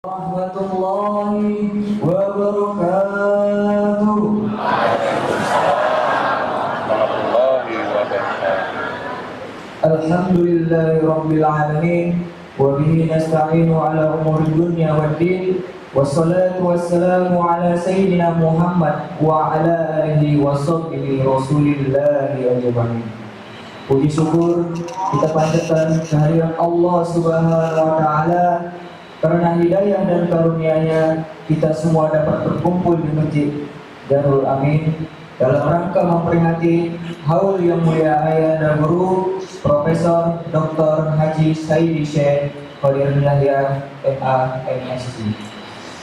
Warahmatullahi wabarakatuh. Alhamdulillahi alamin wa bihi nasta'inu ala umuri dunya waddin wassalatu wassalamu ala sayyidina Muhammad wa ala alihi wa sahbihi rasulillahi ajmain. Puji syukur kita panjatkan kehadirat Allah Subhanahu wa taala karena hidayah dan karunia-Nya kita semua dapat berkumpul di Masjid Darul Amin dalam rangka memperingati haul yang mulia ayah dan guru Profesor Dr. Haji Sayyidi Syekh Qadirul Yahya MA MSc.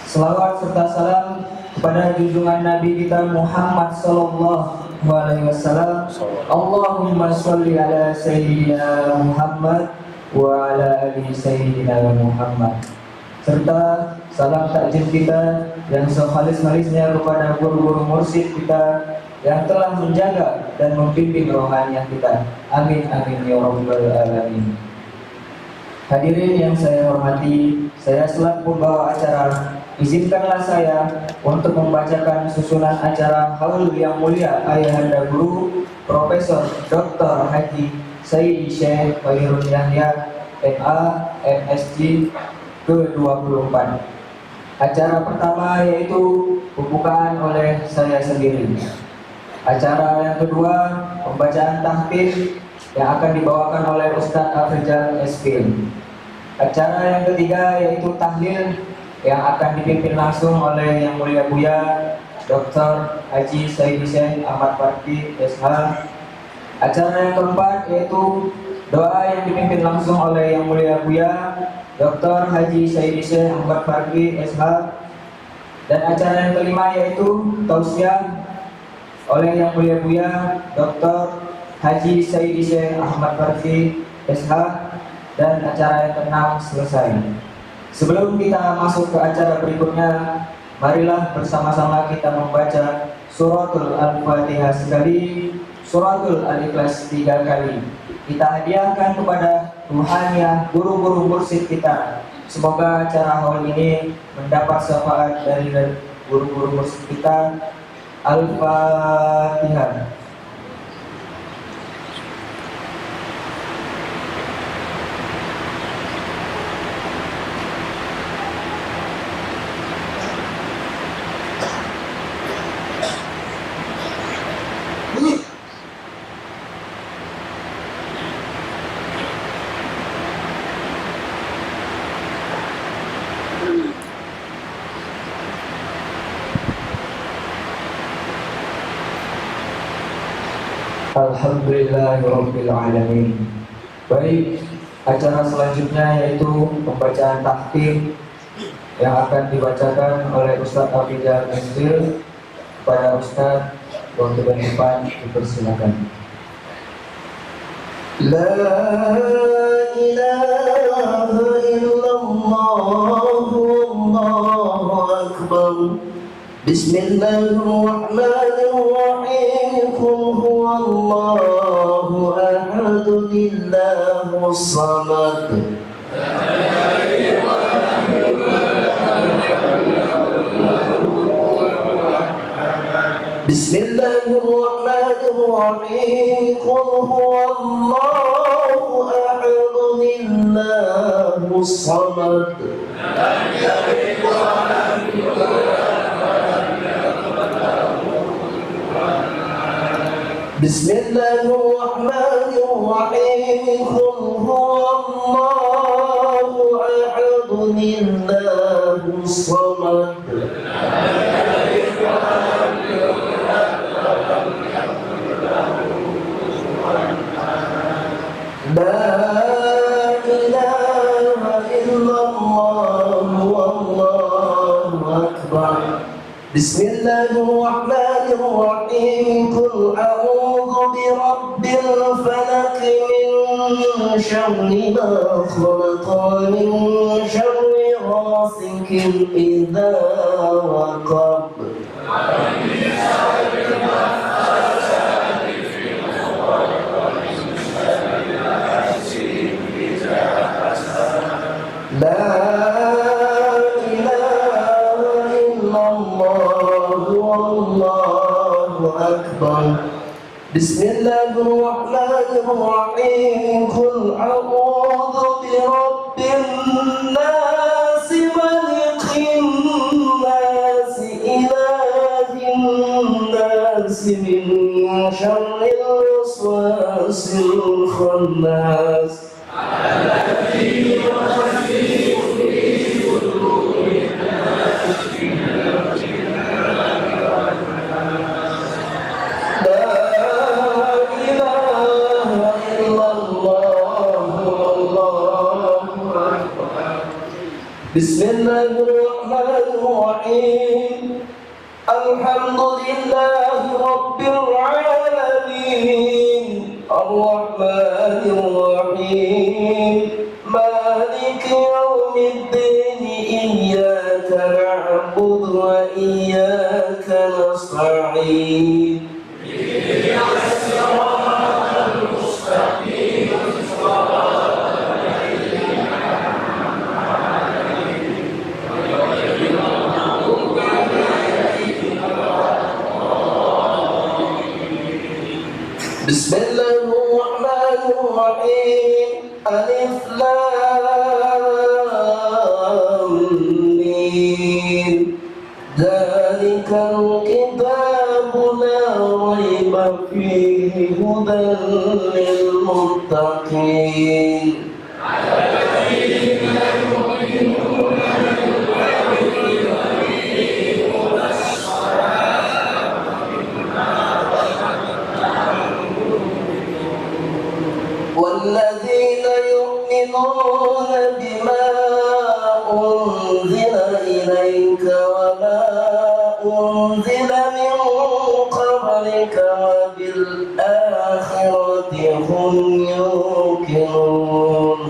Selawat serta salam kepada junjungan Nabi kita Muhammad sallallahu alaihi wasallam. Allahumma sholli ala sayyidina Muhammad wa ala ali sayyidina Muhammad. Serta salam takjil kita yang sekhalis-khalisnya kepada guru-guru mursyid kita yang telah menjaga dan membimbing rohaniah kita. Amin amin ya rabbal alamin. Hadirin yang saya hormati, saya selaku pembawa acara, izinkanlah saya untuk membacakan susunan acara haul yang mulia Ayahanda Guru Profesor Dr. Haji Sayyidi Syekh Qadirul Yahya MA MSc ke-24. Acara pertama yaitu pembukaan oleh saya sendiri. Acara yang kedua pembacaan tahfidz yang akan dibawakan oleh Ustadz Afrizal Esfil. Acara yang ketiga yaitu tahlil yang akan dipimpin langsung oleh Yang Mulia Buya Dr. Haji Sayyidi Syekh Ahmad Fardi SH. Acara yang keempat yaitu doa yang dipimpin langsung oleh Yang Mulia Buya Dr. Haji Sayyidi Syekh Ahmad Fardi SH. Dan acara yang kelima yaitu tausiah oleh Yang Mulia Buya Dr. Haji Sayyidi Syekh Ahmad Fardi SH. Dan acara yang keenam selesai. Sebelum kita masuk ke acara berikutnya, marilah bersama-sama kita membaca suratul Al-Fatihah sekali, suratul Al-Ikhlas 3 kali. Kita hadiahkan kepada ruhaniah guru-guru mursyid kita. Semoga acara haul ini mendapat syafaat dari guru-guru mursyid kita. Al-Fatihah. Alhamdulillahirabbil alamin. Baik, acara selanjutnya yaitu pembacaan tahfidz yang akan dibacakan oleh Ustadz Afrizal Esfil. Kepada Ustadz, untuk depan dipersilakan. La ilaha illallah Allahu akbar. Bismillahirrahmanirrahim. Qul huwallahu ahad, Allahus samad. Bismillahirrahmanirrahim. Qul huwallahu ahad, Allahus samad. Bismillahirrahmanirrahim. Qul huwallahu ahad, Allahus samad. La ilaha illallah wallahu akbar. Bismillahirrahmanirrahim. Qul a'udzu birabbil falaq min syarri ma khalaq wa min syarri ghasikin idza waqab. La والله أكبر. بسم الله الرحمن الرحيم. قل أعوذ برب الناس ملك الناس إله الناس من شر الوسواس الخناس الذي يوسوس في صدور الناس من بسم الله الرحمن الرحيم. الحمد لله رب العالمين الرحمن الرحيم مالك يوم الدين إياك نعبد وإياك نستعين اهدنا الصراط المستقيم بسم الله الرحمن الرحيم. ألف لام ميم ذلك الكتاب لا ريب فيه هدى للمتقين الذين يؤمنون بالغيب ويقيمون الصلاة والذين يؤمنون بما أنزل إليك وما أنزل من قبلك وبالآخرة هم يوقنون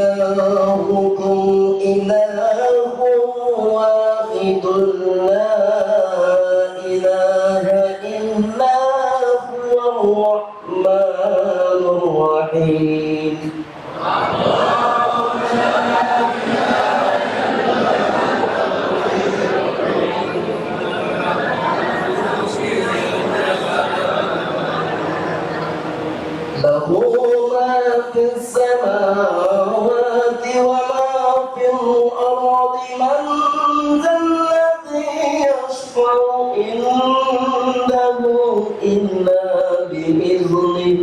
وإلهكم إله واحد لا إله إلا هو الرحمن الرحيم له ما في السماوات وما في الأرض من ذا الذي يشفع عنده إلا بإذنه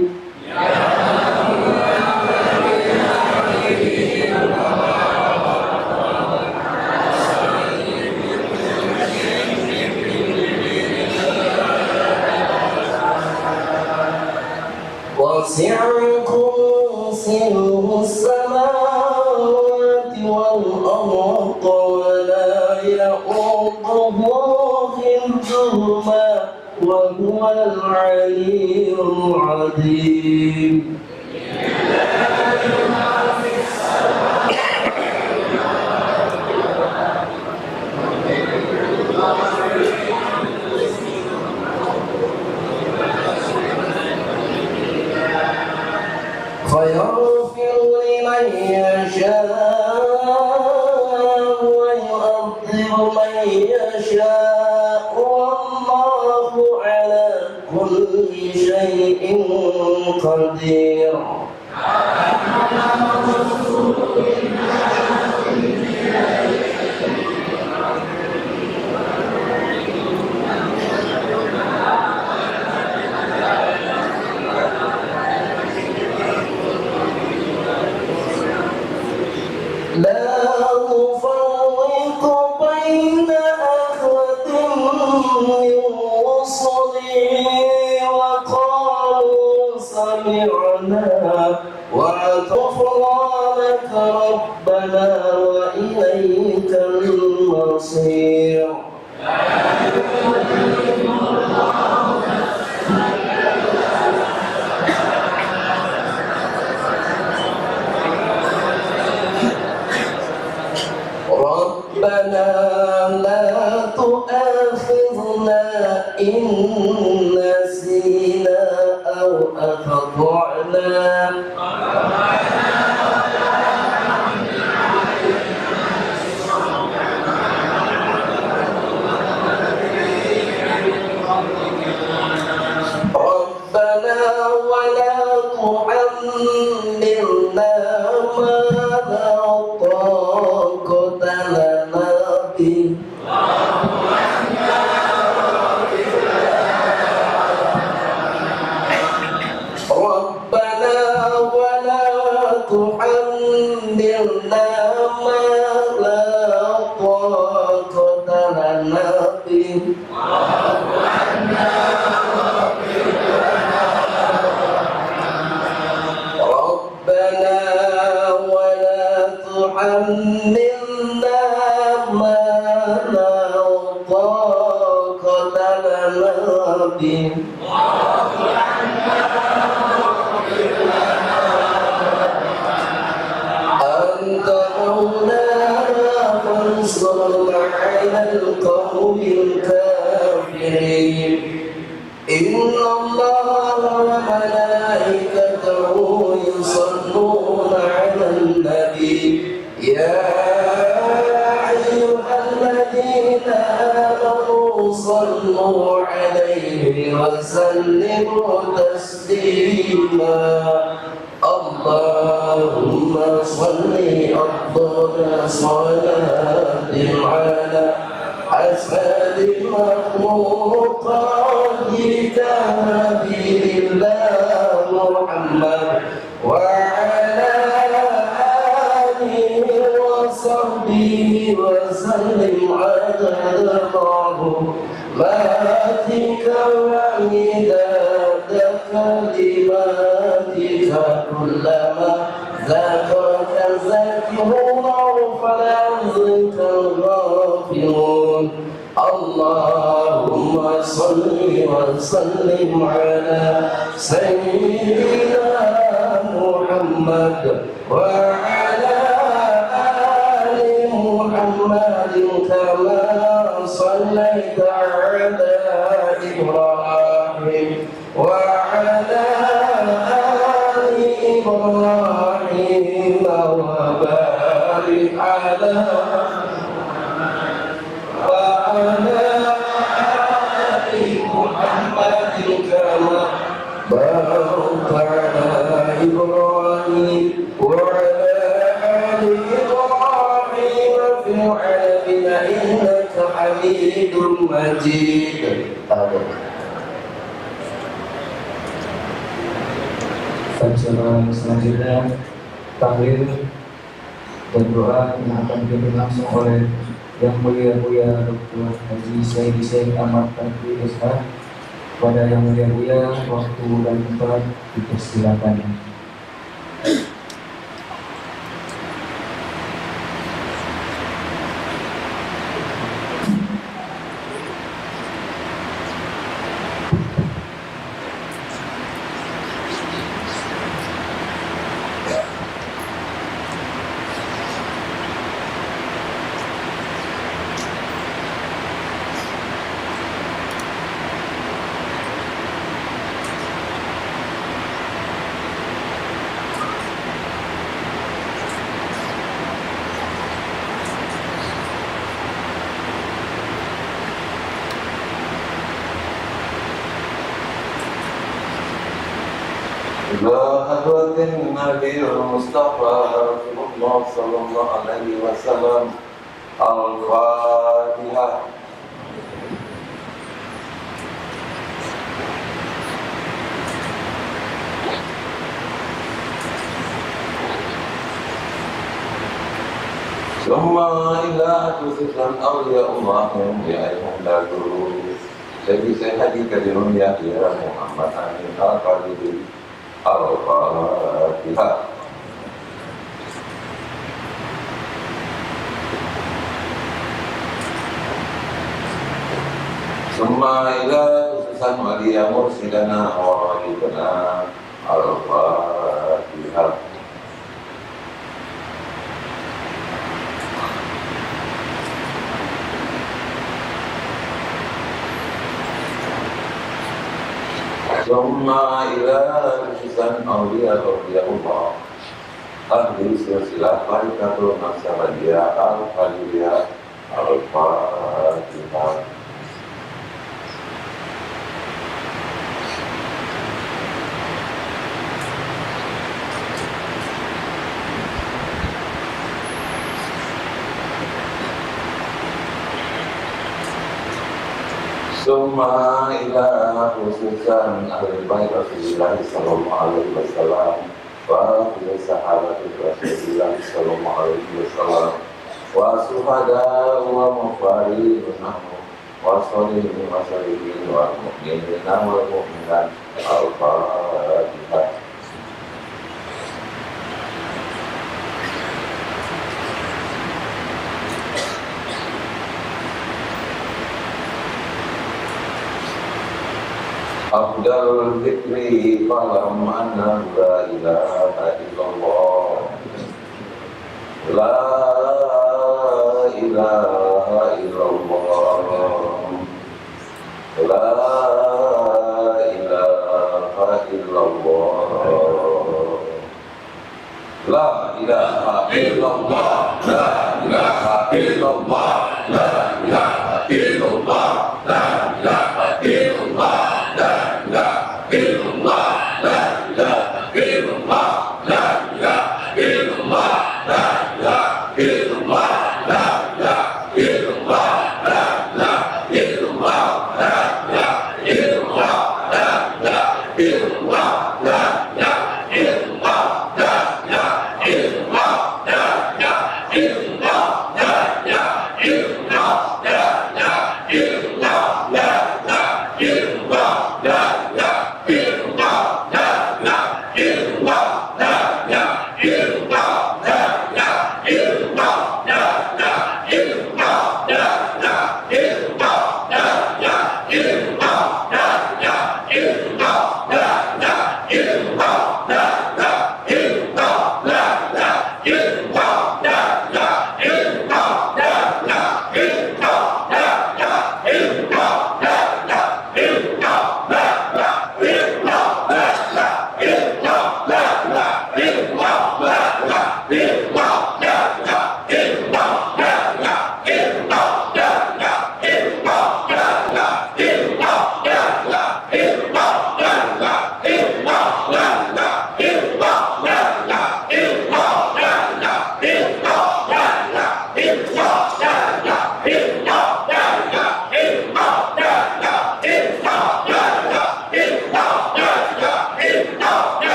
وسع كرسيه السماوات والأرض ولا يؤوده حفظهما وهو العلي العظيم فيغفر لمن يشاء ويعذب من يشاء والله على كل شيء قدير لا نفرق بين أحد من رسله وقالوا سمعنا وغفرانك ربنا وإليك المصير ربنا لا تؤاخذنا إن نسينا أو أخطأنا ربنا ولا تحملنا ما لا طاقة لنا به ربنا ولا تحملنا ما لا طاقة لنا به ربنا ولا تحملنا ما لا طاقة لنا به أنت مولانا فانصرنا على القوم الكافرين إن الله وملائكته يصلون على النبي يا أيها الذين آمنوا صلوا عليه وسلموا تسليما اللهم صل أفضل صلاة على أسعد المخلوقات نبي الله محمد وعلى آله وصحبه وسلم عدد معلوماتك ومداد كلماتك كلما ذكرك الذاكرون فلا يحزنك الغافلون اللهم صل وسلم على سيدنا محمد وعلى آل محمد كما صليت على إبراهيم وعلى آل إبراهيم وبارك على وعلى آل محمد كما باركت على إبراهيم وعلى آل إبراهيم في العالمين إنك حميد مجيد آمين. Acara selanjutnya tahlil dan doa yang akan dipimpin langsung oleh Yang Mulia Dr. Haji Said Ahmad Tanfi SH. Pada Yang Mulia waktu dan tempat dipersilakan. إلى حضرة النبي المصطفى رسول الله صلى الله عليه وسلم الفاتحة. ثم إلى خصوصا أولياء الله يحييهم لا دروس Jadi saya hadir ke dunia ya Muhammad Amin Al-Qalidi Al-Fatihah. Summa ila khususan waliya mursidana wa walidana Al-Fatihah. ثم إلى رجسان أولياء الله ahli silsilah Tarikatul Naqsabandiyah Al-Qadiriyah Al-Fatihah. Summa ila khususan ahli bait Rasulullah sallallahu alaihi wasallam wa ila sahabati Rasulullah sallallahu alaihi wasallam wa suhada wa mufaridun wa salihin wa salihin wa mu'minin wal mu'minat al-Fatihah. Afdalul dzikri falam anna la ilaha illallah la ilaha illallah la ilaha illallah la ilaha illallah la ilaha illallah la ilaha illallah la ilaha illallah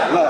La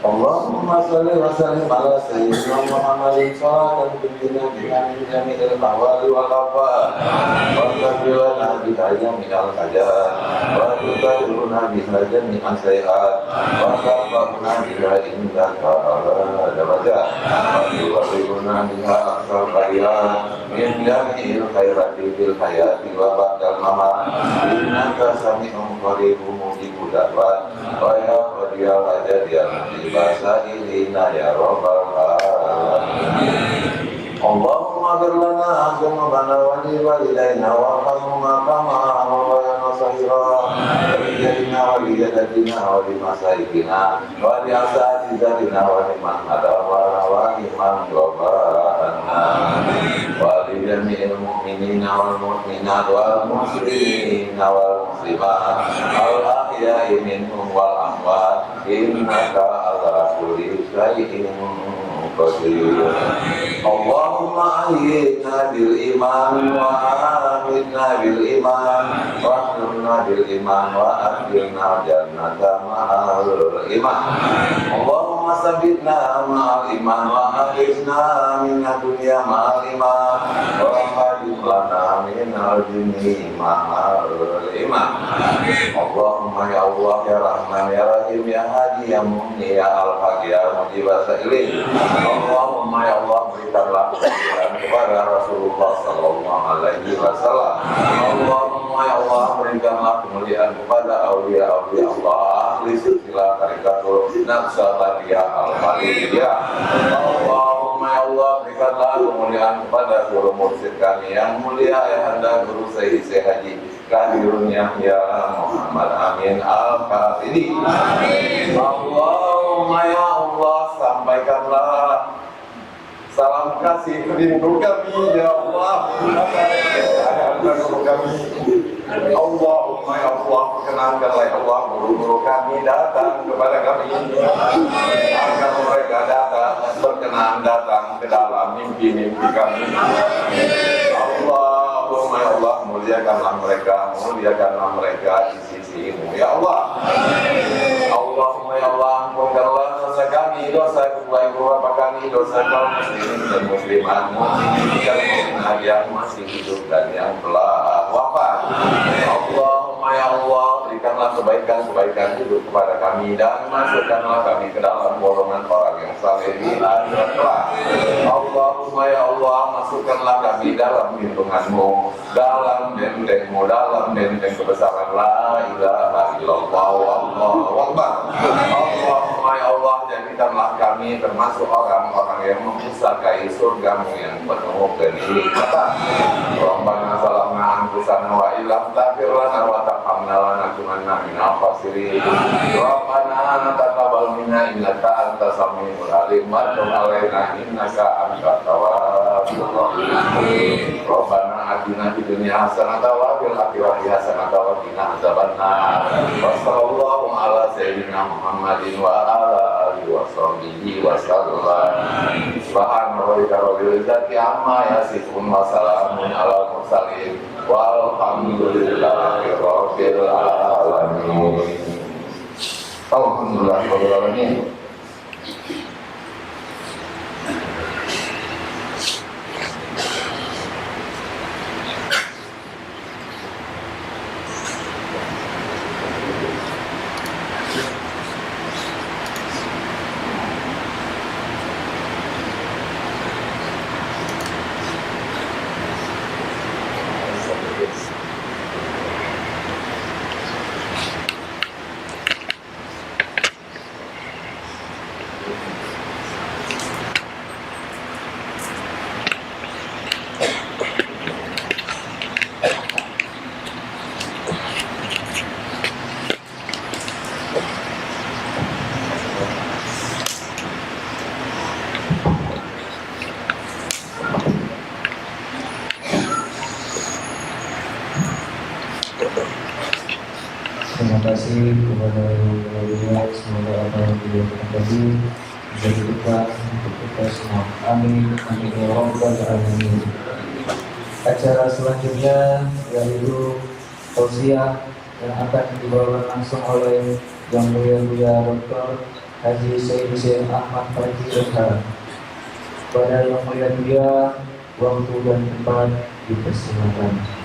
Allahumma salli wa sallim ala sayyidina Muhammadin salatan tunjina biha min jami'il ahwali wal afat wa tabi'ana biha jami'al hajat wa tukaruna biha jami'an sayi'at wa tarfa'una biha indaka ala darajat wa tukaruna biha aksal kariyat min jami'il khairati fil hayati wa ba'dal mamat innaka sami'un qaribun mujibud da'wat wa ya qadiyal hajat ya bahasa ilina ya rabbal alamin. Allahumma ghfir lana dzunubana wa li walidayna warhamhuma kama rabbayana shaghira wa li jadina wa li jaddatina wa li masaikina wa li asatizatina wa li man hadawana wa li man ghafarana wa li jami'il mu'minina wal mu'minat wal muslimina wal muslimat al ahya'i minhum wal amwat innaka ala kulli syai'in qadir. Allahumma ahyina bil iman wa amitna bil iman wa ahlina bil iman wa adkhilna jannata ma'al iman. Allahumma sabbitna ma'al iman wa akhrijna minad dunya ma'al iman wa hadith lana minal jinni ma'al iman. Allahumma ya Allah ya Rahman ya Rahim ya Hadi ya Mu'ni ya Al-Haq ya Mujibas Sa'ilin. Allahumma ya Allah berikanlah kemuliaan kepada Rasulullah sallallahu alaihi wasallam. Allahumma ya Allah berikanlah kemuliaan kepada aulia-aulia Allah ahli silsilah tarikatul Naqsabandiyah al-Falidiyah. Allahumma ya Allah berikanlah kemuliaan kepada guru mursyid kami yang mulia Ayahanda Guru Sayyid Syekh Haji Qadirun Yahya Muhammad Amin Al-Fatidi. Allahumma ya Allah sampaikanlah salam kasih rindu kami ya Allah kepada guru kami. Allahumma ya Allah perkenankanlah ya Allah guru-guru kami datang kepada kami agar mereka datang berkenan datang ke dalam mimpi-mimpi kami. Allahumma ya Allah muliakanlah mereka di sisimu ya Allah. Allahumma ya Allah ampunkanlah dosa kami, dosa kedua ibu bapa kami, dosa kaum muslimin dan muslimat, muslimin yang masih hidup dan yang telah wafat. Allahumma ya Allah berikanlah kebaikan hidup kepada kami dan masukkanlah kami ke dalam golongan orang yang saleh di akhirat kelak. Allahumma ya Allah masukkanlah kami dalam lindunganmu, dalam bentengmu, dalam benteng kebesaran la ilaha illallah wallahu akbar. Allahumma ya Allah jadikanlah kami termasuk orang-orang yang memusakai surgamu yang penuh kenikmatan. Rabbana salamna anfusana wa illam taghfir lana wa tarhamna lanakunanna minal khasirin. Rabbana taqabbal minna innaka antas samiul alim wa tub 'alaina innaka antat tawwabur rahim. Rabbana atina fid dunya hasanatan wa fil akhirati hasanatan wa qina adzabannar. Wassallallahu ala sayyidina Muhammadin wa ala alihi wa sahbihi wa sallam. Subhana rabbika rabbil izzati amma yasifun wa salamun alal mursalin walhamdulillahi rabbil alamin. Alhamdulillah rabbil alamin. kasih kepada beliau, semoga apa yang beliau tadi menjadi berkah untuk kita semua. Amin. Amin ya rabbal alamin. Acara selanjutnya yaitu tausiah yang akan dibawa langsung oleh Yang Mulia Dr. Haji Sayyid Hussein Ahmad Fathi Rehab. Pada Yang Mulia waktu dan tempat dipersilakan.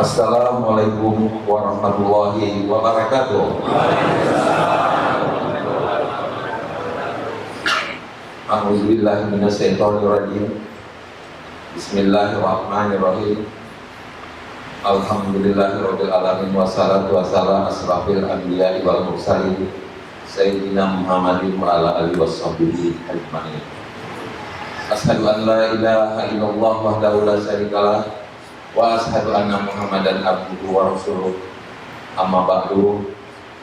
Assalamualaikum warahmatullahi wabarakatuh. A'udzubillahi minasyaitonirrajim. Bismillahirrahmanirrahim. Alhamdulillahirabbil alamin wassalatu wassalamu asrafil anbiya'i wal mursalin sayyidina Muhammadin wa ala alihi washabbihi ajmain. Asyhadu an la ilaha illallah wahdahu la syarikalah wa ashadu anna Muhammadan abduhu wa rasuluh. Amma ba'du,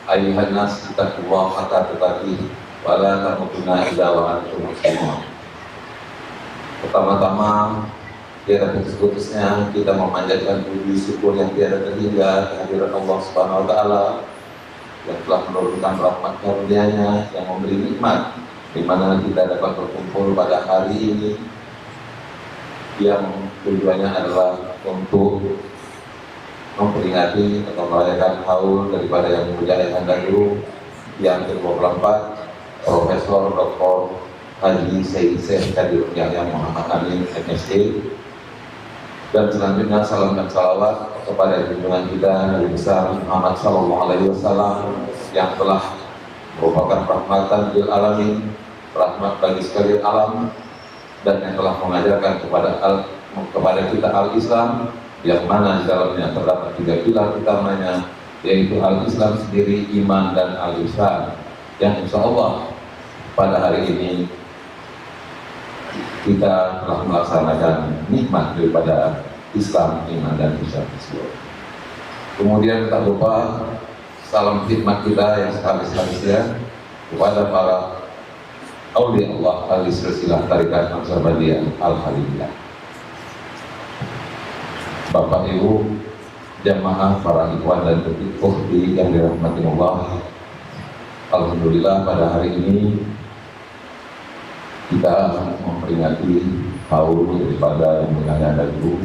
ayyuhan nas ittaqullaha haqqa tuqatih wa la tamutunna illa wa antum muslimun. Pertama-tama, tiada putus-putusnya kita memanjatkan puji syukur yang tiada terhingga kehadirat Allah Subhanahu wa taala yang telah menurunkan rahmat karunia-Nya yang memberi nikmat di mana kita dapat berkumpul pada hari ini yang tujuannya adalah untuk memperingati atau merayakan haul daripada Yang Mulia Ayahanda Guru yang ke-24 Profesor Dr. Haji Sayyid Kadir Yahya Muhammad Amin MSc. Dan selanjutnya salam dan salawat kepada junjungan kita Nabi besar Muhammad Sallallahu Alaihi Wasallam yang telah merupakan rahmatan lil alamin, rahmat bagi sekalian alam, dan yang telah mengajarkan kepada kita al-Islam yang mana di dalamnya terdapat 3 pilar utamanya, yaitu al-Islam sendiri, iman, dan al-Ihsan, yang insya Allah pada hari ini kita telah melaksanakan nikmat daripada Islam, iman, dan ihsan tersebut. Kemudian tak lupa salam khidmat kita yang sehabis-habisnya kepada para aulia Allah ahli silsilah tarikat Naqsabandiyah Al-Haliliyah. Bapak Ibu jamaah, para ikhwan dan ukhti yang dirahmati Allah, alhamdulillah pada hari ini kita memperingati haul daripada Yang Mulia Ayahanda Guru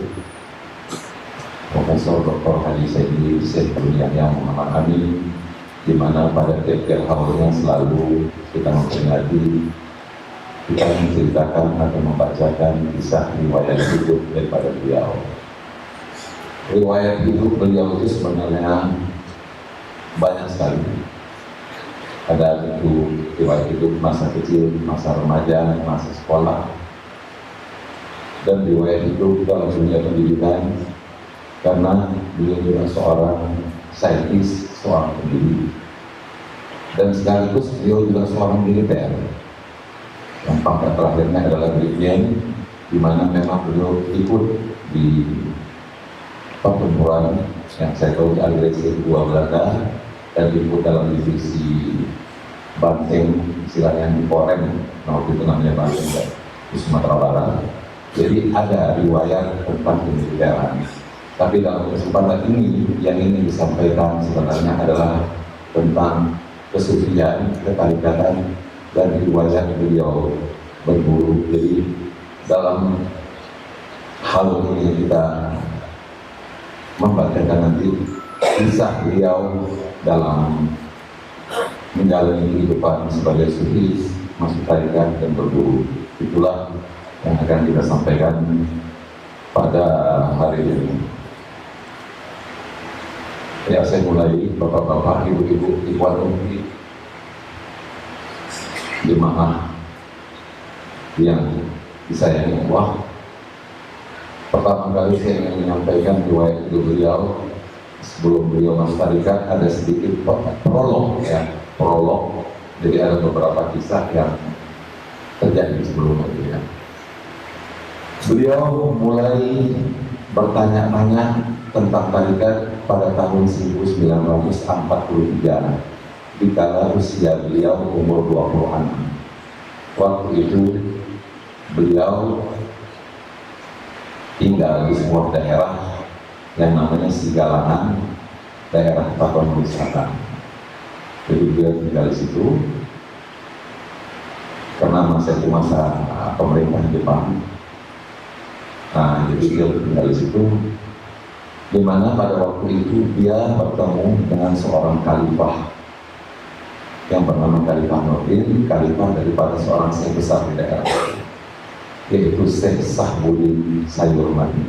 Profesor Dr. Haji Sayyid Yahya Muhammad Amin, di mana pada tiap-tiap haulnya selalu kita memperingati, kita menceritakan atau membacakan kisah riwayat hidup daripada beliau. Riwayat hidup beliau itu sebenarnya banyak sekali. Ada itu riwayat hidup masa kecil, masa remaja, masa sekolah, dan riwayat hidup dalam dunia pendidikan, karena beliau juga seorang saintis, seorang pendidik, dan sekaligus beliau juga seorang militer. Yang pangkat terakhirnya adalah brigjen, di mana memang beliau ikut di pertempuran yang saya tahu di agresi kedua Belanda, dan ikut dalam divisi Banteng, istilahnya di Korem, waktu itu namanya Banteng di Sumatera Barat. Jadi ada riwayat tentang kemiliteran. Tapi dalam kesempatan ini yang ingin disampaikan sebenarnya adalah tentang kesufian, ketarikatan, dan riwayat beliau berburu. Jadi dalam hal ini kita membacakan nanti kisah beliau dalam menjalani kehidupan sebagai sufi, masuk tarikat, dan berburu. Itulah yang akan kita sampaikan pada hari ini. Ya, saya mulai, bapak-bapak, ibu-ibu, ikhwan ummi, jemaah yang disayangi Allah. Pertama kali saya ingin menyampaikan riwayat hidup beliau. Sebelum beliau masuk tarikat ada sedikit prolog, ya, prolog. Jadi ada beberapa kisah yang terjadi sebelumnya. Ya. Beliau mulai bertanya-tanya tentang tarikat pada tahun 1943 dikala usia beliau umur 20-an. Waktu itu beliau tinggal di sebuah daerah yang namanya Sigalangan, daerah Tapanuli Selatan. Jadi beliau tinggal di situ karena masa pemerintah Jepang. Nah, jadi beliau tinggal di situ, di mana pada waktu itu dia bertemu dengan seorang khalifah yang bernama Khalifah Nurdin, khalifah daripada seorang syekh besar di daerah, yaitu Syekh Sahbudin Sayurmadi.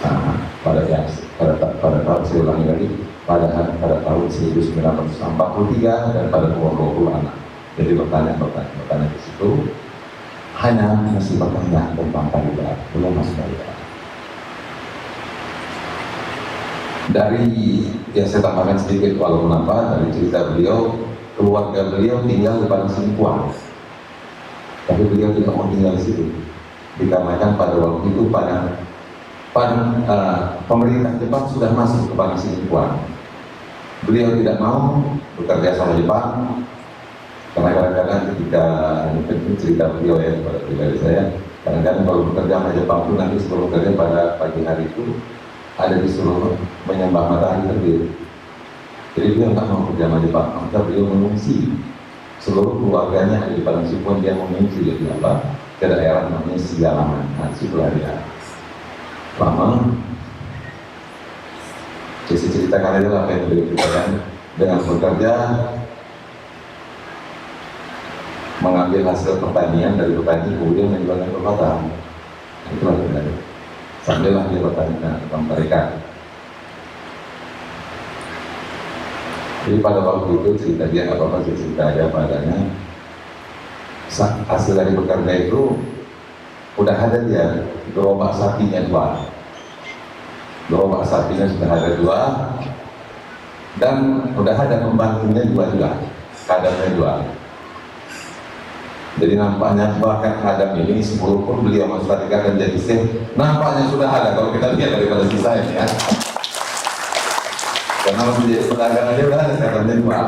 Nah, pada tahun saya ulangi lagi, pada tahun 1943 dan pada umur 20 anak. Jadi bertanya di situ, hanya masih bertanya tentang khalifah, belum masuk khalifah. Dari yang saya tambahkan sedikit walaupun apa, dari cerita beliau, keluarga beliau tinggal di Padang Sidimpuan, tapi beliau tidak mau tinggal di situ dikarenakan pada waktu itu pemerintah Jepang sudah masuk ke Padang Sidimpuan. Beliau tidak mau bekerja sama Jepang karena kadang-kadang ketika cerita beliau ya pada pribadi saya, kadang-kadang kalau bekerja sama Jepang itu nanti sebelum bekerja pada pagi hari itu ada disuruh menyembah matahari terbit. Jadi beliau nggak mau kerja sama Jepang, maka beliau mengungsi. Seluruh keluarganya ada di Padang Sidimpuan, dia mengungsi di apa? Ke daerah namanya Sigalangan. Nah, situlah dia. Lama, saya ceritakan aja apa yang beliau ceritakan dengan bekerja, mengambil hasil pertanian dari petani, kemudian menjualnya ke pasar. Itulah benar. Sambillah dia bertanya tentang mereka. Jadi pada waktu itu cerita dia nggak apa-apa, saya cerita aja padanya. Hasil dari bekerja itu udah ada dia, gerobak sapinya 2. Gerobak sapinya sudah ada 2, dan udah ada pembantunya 2 juga, kadarnya 2. Jadi nampaknya bahkan Adam ini 10 pun beliau menstatistikkan dan jadi syekh, nampaknya sudah ada kalau kita lihat daripada sisa ini ya. Karena menjadi pedagang aja udah ada katanya 2. Nah,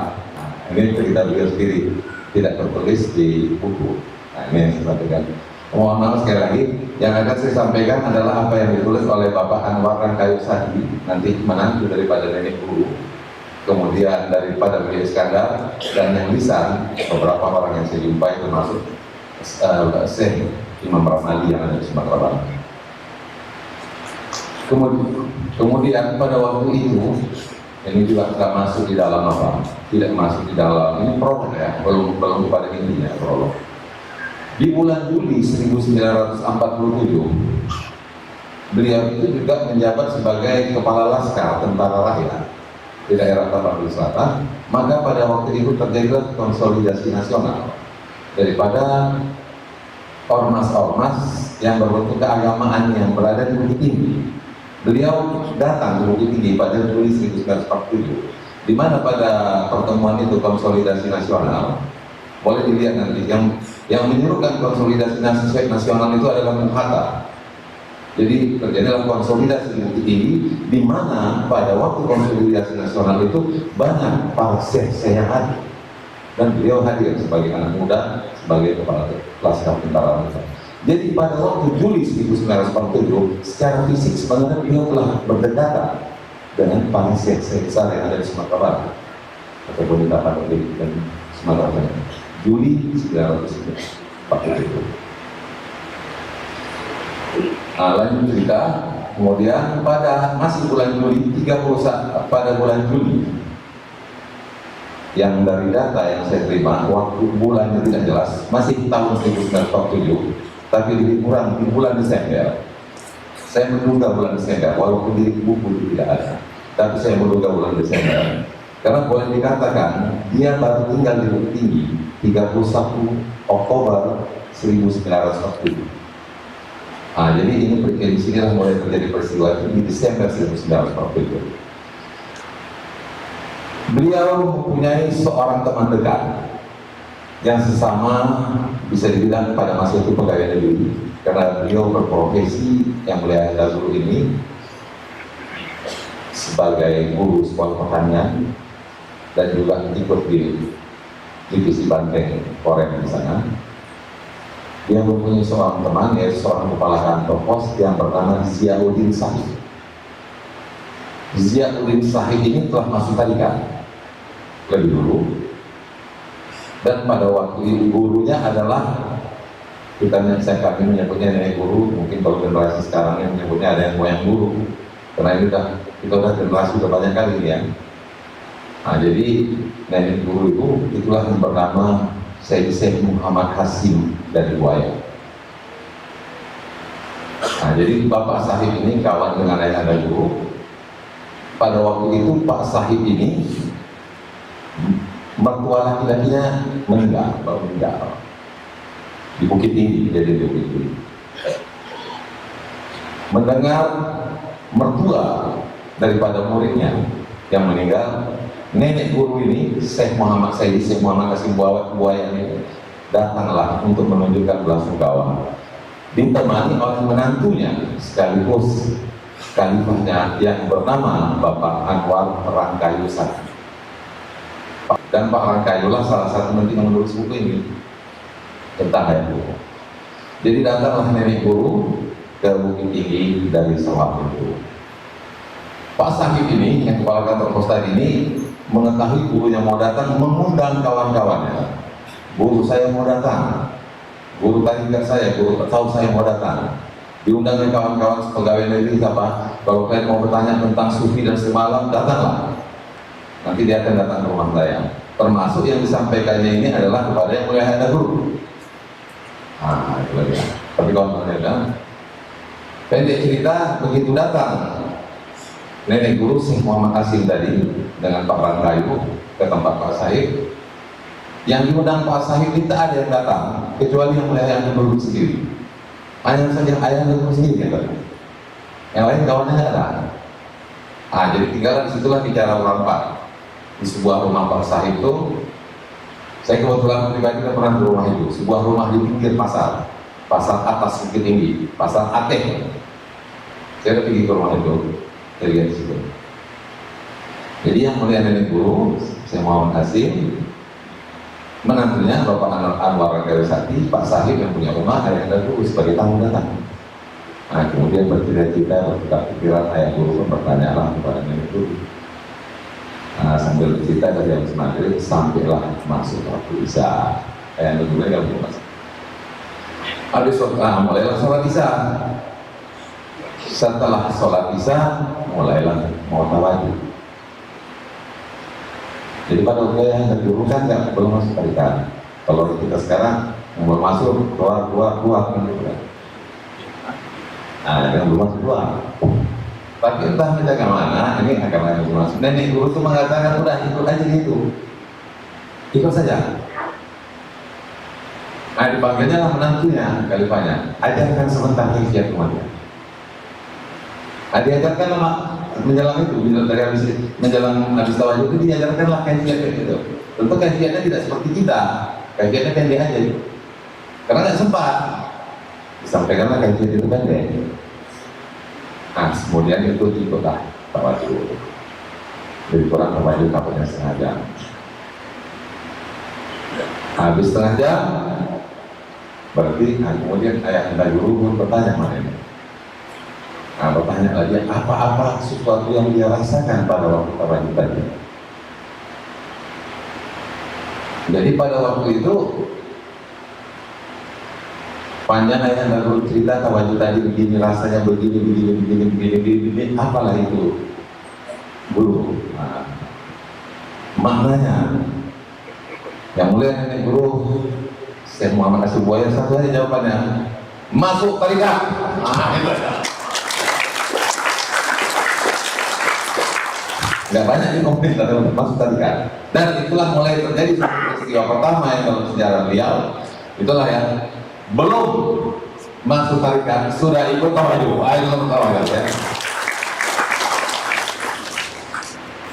ini cerita beliau sendiri, tidak tertulis di buku. Nah, ini yang saya sampaikan. Mohon maaf sekali lagi, yang akan saya sampaikan adalah apa yang ditulis oleh Bapak Anwar Kayu Sadi, nanti menantu daripada nenek guru, kemudian daripada beliau Iskandar, dan yang lisan beberapa orang yang saya jumpai termasuk Syekh Imam Ramadi yang ada di Sumatera Barat. Kemudian pada waktu itu, ini juga tidak masuk di dalam apa? Tidak masuk di dalam, ini prolog ya, belum pada intinya prolog. Di bulan Juli 1947, beliau itu juga menjabat sebagai Kepala Laskar Tentara Rakyat di daerah Tapanuli Selatan. Maka pada waktu itu terjadilah konsolidasi nasional daripada ormas-ormas yang berbentuk keagamaan yang berada di Bukit Tinggi. Beliau datang ke Bukit Tinggi pada Juli 1947, di mana pada pertemuan itu konsolidasi nasional, boleh dilihat nanti yang menyuruhkan konsolidasi nasional itu adalah Bung Hatta. Jadi terjadilah konsolidasi di Bukit Tinggi, di mana pada waktu konsolidasi nasional itu banyak para syekh yang hadir, dan beliau hadir sebagai anak muda, sebagai kepala laskar tentara wanita. Jadi pada waktu Juli 1947, secara fisik sebenarnya beliau telah berdekatan dengan para syekh besar yang ada di Sumatera Barat ataupun di Tapanuli dan Sumatera Barat. Juli 1947. Nah, lanjut cerita. Kemudian pada masih bulan Juli, pada bulan Juli, yang dari data yang saya terima, waktu bulannya tidak jelas, masih tahun 1947, tapi lebih kurang di bulan Desember. Saya menduga bulan Desember, walaupun di buku itu tidak ada, tapi saya menduga bulan Desember. Karena boleh dikatakan dia baru tinggal di Bukit Tinggi 31 Oktober 1947. Nah, jadi ini di sinilah mulai terjadi peristiwa di Desember 1947. Beliau mempunyai seorang teman dekat yang sesama bisa dibilang pada masa itu pegawai negeri, karena beliau berprofesi yang mulia dahulu ini sebagai guru sekolah pertanian dan juga ikut di divisi banteng korem di sana. Dia mempunyai seorang teman, yaitu seorang kepala kantor pos yang bernama Ziauddin Sahid. Ziauddin Sahid ini telah masuk tarikat lebih dulu, dan pada waktu itu gurunya adalah, kami menyebutnya nenek guru. Mungkin kalau generasi sekarang yang menyebutnya ada yang moyang guru, karena ini kita udah generasi udah banyak kali ya. Nah, jadi nenek guru itulah yang bernama Syekh Muhammad Hasim dari Buaya. Nah, jadi Bapak Sahib ini kawan dengan ayahanda guru. Pada waktu itu Pak Sahib ini mertua laki-lakinya baru meninggal di Bukit Tinggi, jadi di Bukit Tinggi. Mendengar mertua daripada muridnya yang meninggal, nenek guru ini Syekh Muhammad Hasim Buaya ini datanglah untuk menunjukkan belasungkawa, ditemani oleh menantunya sekaligus khalifahnya yang bernama Bapak Anwar Rangkayu Sakti. Dan Pak Rangkayu lah salah satu menteri yang menulis buku ini tentang ayat guru. Jadi datanglah nenek guru ke Bukit Tinggi dari Sawah itu. Pak Sahib ini, yang kepala kantor pos tadi ini, mengetahui gurunya mau datang, mengundang kawan-kawannya. Guru saya mau datang, guru tarikat saya, guru tahu saya mau datang. Diundang oleh kawan-kawan pegawai negeri apa? Kalau kalian mau bertanya tentang sufi dan semalam, datanglah. Nanti dia akan datang ke rumah saya. Termasuk yang disampaikannya ini adalah kepada yang mulia ayahanda guru. Nah, itu lagi. Tapi kawan-kawan bilang, pendek cerita, begitu datang nenek guru Syekh Muhammad Hasim tadi dengan Pak Rangkayu ke tempat Pak Sahib, yang diundang Pak Sahib itu tak ada yang datang kecuali yang mulia ayahanda guru sendiri. Hanya saja ayahanda guru sendiri ya, yang lain kawannya nggak ada. Nah, jadi tinggal disitulah bicara merampak di sebuah rumah Pak Sahib itu. Saya kebetulan pribadi pernah di rumah itu, sebuah rumah di pinggir pasar atas Bukit Tinggi, pasar Ateh. Saya udah pergi ke rumah itu, saya lihat di situ. Jadi yang mulia nenek guru, saya Muhammad Hasim, menantunya Bapak Anwar Rangkayu Sakti, Pak Sahib yang punya rumah, ayahanda guru sebagai tamu datang. Nah, kemudian bercerita-cerita, bertukar pikiran, ayah guru pun bertanyalah kepada nenek guru. Nah, sambil cerita dari habis maghrib sampailah masuk waktu isya. Ayahanda guru yang belum masuk. Habis mulailah sholat isya. Setelah sholat isya, mulailah mau tawadhu. Jadi pada waktu yang dulu kan belum masuk tarikat. Kalau kita sekarang yang belum masuk keluar gitu kan. Nah, yang belum masuk keluar. Tapi entah kita ke mana, ini akan lain masuk. Nenek guru itu mengatakan udah ikut aja gitu, ikut saja. Nah, dipanggilnya lah menantunya, khalifahnya, ajarkan sebentar hifdziyah umatnya. Nah, diajarkan sama menjelang itu, dari menjelang habis tawadhu itu diajarkanlah kajian kayak gitu. Tentu kajiannya tidak seperti kita, kajiannya pendek aja, karena nggak sempat. Disampaikanlah kajian itu pendek. Nah, kemudian itu ikutlah tawadhu. Jadi kurang tawadhu kapalnya setengah jam. Habis setengah jam, berarti kemudian ayahanda guru pun bertanya mana ini. Nah, bertanya lagi apa-apa sesuatu yang dia rasakan pada waktu tawadhu tadi. Jadi pada waktu itu panjang ayahanda guru cerita tawadhu tadi begini, rasanya begini, apalah itu guru. Nah, maknanya yang mulia nenek guru Syekh Muhammad Hasim Buaya satu aja jawabannya, masuk tarikat. Nggak banyak di komentar masuk tarikat, dan itulah mulai terjadi peristiwa pertama yang dalam sejarah beliau. Itulah yang belum masuk tarikat sudah ikut tawadhu. Ayo tawadhu ya.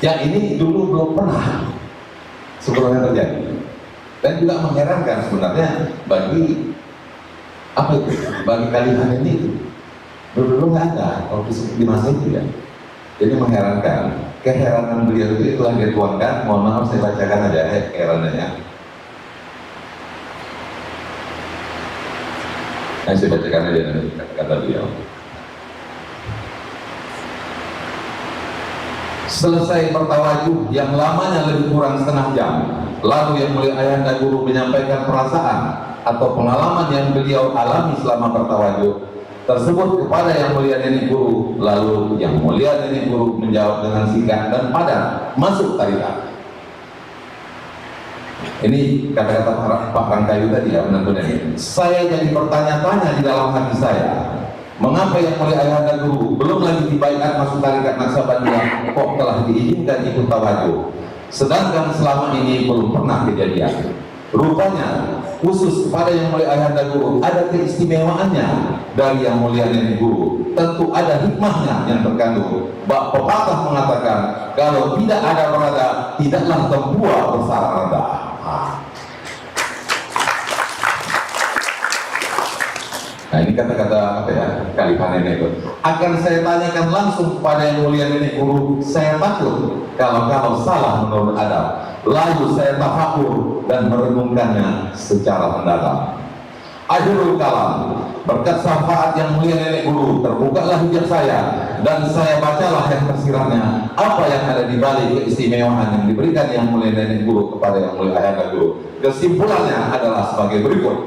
Yang ini dulu belum pernah sebelumnya terjadi, dan juga mengherankan sebenarnya bagi apa itu, bagi kalian ini dulu nggak ada kalau di masa itu ya. Jadi mengherankan. Keheranan beliau itu telah dituangkan. Mohon maaf saya bacakan aja keheranannya. Saya bacakan aja kata beliau. Selesai bertawajuh yang lamanya lebih kurang setengah jam, lalu Yang Mulia Ayahanda Guru menyampaikan perasaan atau pengalaman yang beliau alami selama bertawajuh tersebut kepada Yang Mulia Nenek Guru. Lalu Yang Mulia Nenek Guru menjawab dengan singkat dan padat, masuk tarikat. Ini kata-kata Pak Rangkayu tadi ya, benar-benar. Saya jadi bertanya-tanya di dalam hati saya, mengapa Yang Mulia Ayahanda Guru belum lagi dibaiat masuk tarikat Naksabandia kok telah diizinkan ikut tawajuh, sedangkan selama ini belum pernah kejadian. Rupanya khusus kepada Yang Mulia Ayahanda Guru ada keistimewaannya dari Yang Mulia Nenek Guru. Tentu ada hikmahnya yang terkandung. Bak pepatah mengatakan, kalau tidak ada berada, tidaklah tempuah besar rendah. Nah ini kata-kata apa ya, Khalifah Nenek itu. Akan saya tanyakan langsung kepada Yang Mulia Nenek Guru. Saya takut kalau salah menurut adab. Lalu saya tafakur dan merenungkannya secara mendalam. Akhirul kalam, berkat syafaat Yang Mulia Nenek Guru, terbukalah hijab saya dan saya bacalah yang tersiratnya apa yang ada di balik keistimewaan yang diberikan Yang Mulia Nenek Guru kepada Yang Mulia Ayahanda Guru. Kesimpulannya adalah sebagai berikut.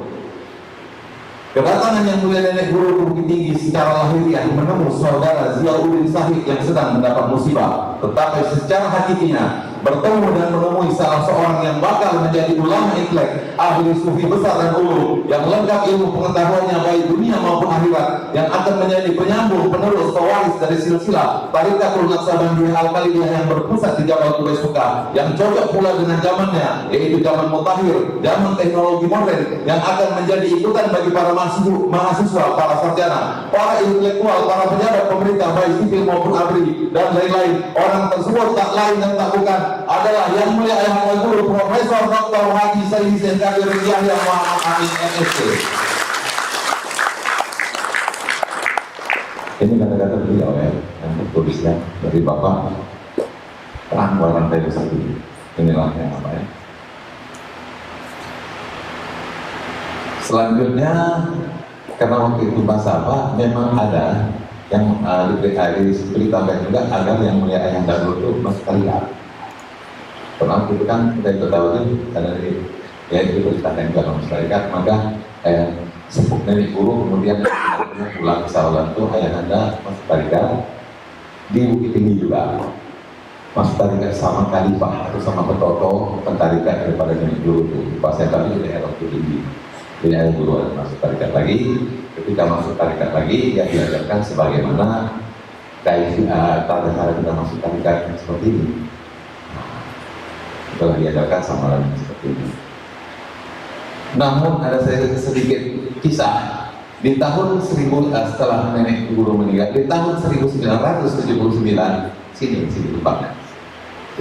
Kedatangan Yang Mulia Nenek Guru ke Bukit Tinggi secara lahiriah menemu saudara Ziauddin Sahid yang sedang mendapat musibah, tetapi secara hakikinya bertemu dan menemui salah seorang yang bakal menjadi ulama intelek, ahli sufi besar dan ulu, yang lengkap ilmu pengetahuannya baik dunia maupun akhirat, yang akan menjadi penyambung penerus pewaris dari silsilah Tarikatul Naksabandia Al-Khalidiyah yang berpusat di Jabal Qubais Mekah, yang cocok pula dengan zamannya, yaitu zaman mutakhir, zaman teknologi modern, yang akan menjadi ikutan bagi para mahasiswa, para sarjana, para intelektual, para pejabat pemerintah baik sipil maupun ABRI dan lain-lain. Orang tersebut tak lain dan tak bukan adalah Yang Mulia Ayahanda Guru Profesor Dr. Haji Sayyidi Syekh Kadir Yahya Muhammad Amin MSc. Ini kata-kata beliau ya, yang tertulisnya dari Bapak Anwar Rantaidu Sakti. Inilah yang apa ya. Selanjutnya, karena waktu itu Basaba memang ada yang diberitakan juga agar Yang Mulia Ayahanda Guru itu masuk tarikat. Pernah itu kan kita ikut tahu itu ada ya itu beritakan juga masuk tarikat, maka sepuh Nenek Guru kemudian pulang ke Sawalan itu Ayahanda masuk tarikat di Bukit Tinggi juga. Masuk tarikat sama Khalifah atau sama Petoto pentarikat daripada Nenek Guru itu. Pas saya tahu itu daerah Bukit Tinggi. Jadi Ayah Guru ada masuk tarikat lagi. Ketika masuk tarikat lagi, ya diajarkan sebagaimana cara kita masuk tarikat seperti ini. Telah diajarkan sama lain seperti ini. Namun ada sedikit kisah di tahun 1000 setelah Nenek Guru meninggal, di tahun 1979 sini tempatnya,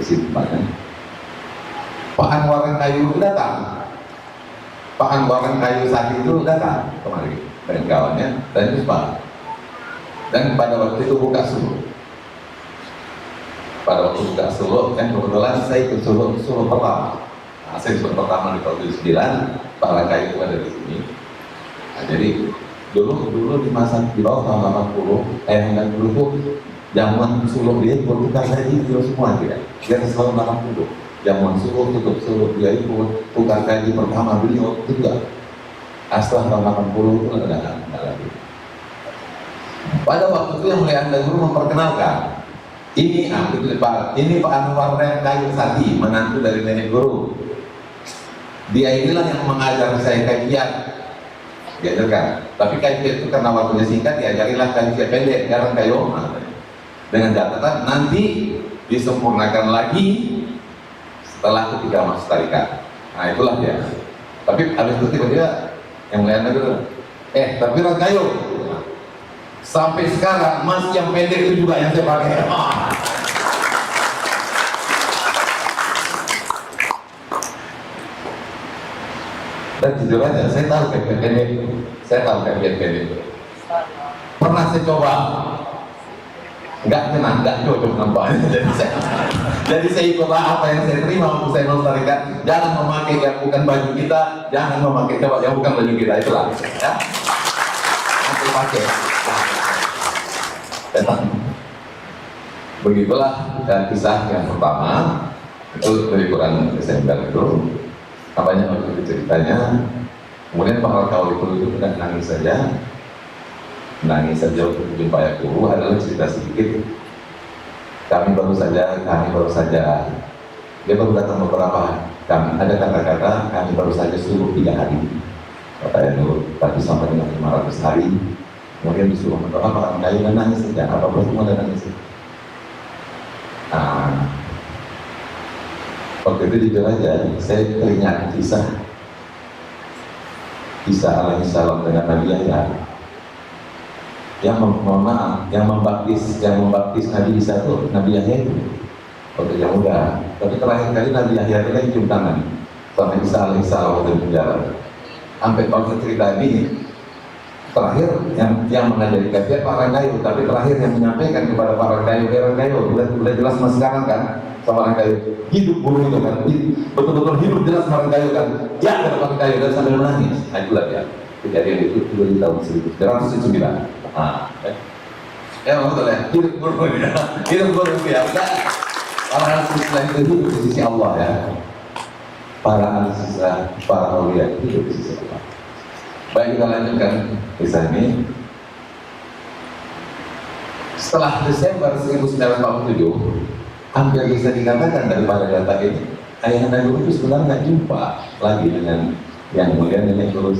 di sini tempatnya. Pak Anwar Rangkayu datang. Pak Anwar Rangkayu saat itu datang kemari dengan kawannya dan jumpa. Dan pada waktu itu buka Suluh. Pada waktu buka Suluh, kan kebetulan saya ikut Suluh pertama. Nah, saya ikut pertama di tahun 2009, Pak Rangkayu itu ada di sini. Nah, jadi dulu di masa di bawah tahun 80, Ayahanda Guru itu zaman Suluh dia bertukar gaji beliau semua tidak. Dia selalu 80. Zaman Suluh tutup Suluh dia ikut tukar gaji pertama beliau juga. Setelah tahun 80 itu ada lagi. Pada waktu itu Yang Mulia Ayahanda Guru memperkenalkan ini Pak Anwar Rangkayu Sati, menantu dari Nenek Guru. Dia inilah yang mengajar saya kajian, diajarkan. Tapi kajian itu karena waktunya singkat, diajarilah kajian pendek, jarang kayu. Dengan catatan nanti disempurnakan lagi setelah ketika masuk tarikat. Nah itulah dia. Tapi habis itu tiba-tiba Yang Mulia Ayahanda Guru, tapi Rangkayu sampai sekarang masih yang pendek itu juga yang saya pakai. Dan jujur aja, saya tahu kajian pendek. Pernah saya coba nggak kena, nggak cocok nampaknya. Jadi saya ikutlah apa yang saya terima untuk saya melestarikan. Jangan memakai yang bukan baju kita, jangan memakai coba yang bukan baju kita, itulah ya. Nanti pakai. Datang. Begitulah kisah yang pertama. Itu lebih kurang Desember itu. Apanya waktu itu ceritanya. Kemudian Pak Rakau itu tidak nangis saja untuk jumpa ya guru. Adalah cerita sedikit. Kami baru saja. Dia baru datang beberapa. Ada kata-kata kami baru saja suruh 3 hari. Katanya dulu, tapi sampai dengan 500 hari. Kemudian disuruh apa? Kayu dan nangis saja. Apa semua dan nangis. Waktu itu jujur aja, saya teringat kisah alaihissalam dengan Nabi Yahya yang membaptis Nabi Isa itu Nabi Yahya itu waktu yang muda. Tapi terakhir kali Nabi Yahya itu kan cium tangan sama Isa alaihissalam waktu di penjara. Sampai waktu cerita ini terakhir yang mengajari kajian Pak Ranggayu, tapi terakhir yang menyampaikan kepada Pak Ranggayu udah jelas mas sekarang kan sama Ranggayu hidup guru itu kan betul-betul hidup jelas sama Ranggayu kan ya kata Pak Ranggayu dan sambil menangis. Nah itulah ya kejadian itu di tahun 1909. Betul ya hidup guru ya orang siswa itu hidup di sisi Allah ya, para siswa para awliya hidup di sisi Allah. Baik, kita lanjutkan kisah ini. Setelah Desember 1947, hampir bisa dikatakan daripada data ini, Ayahanda Guru itu sebenarnya nggak jumpa lagi dengan yang mulia Nenek Guru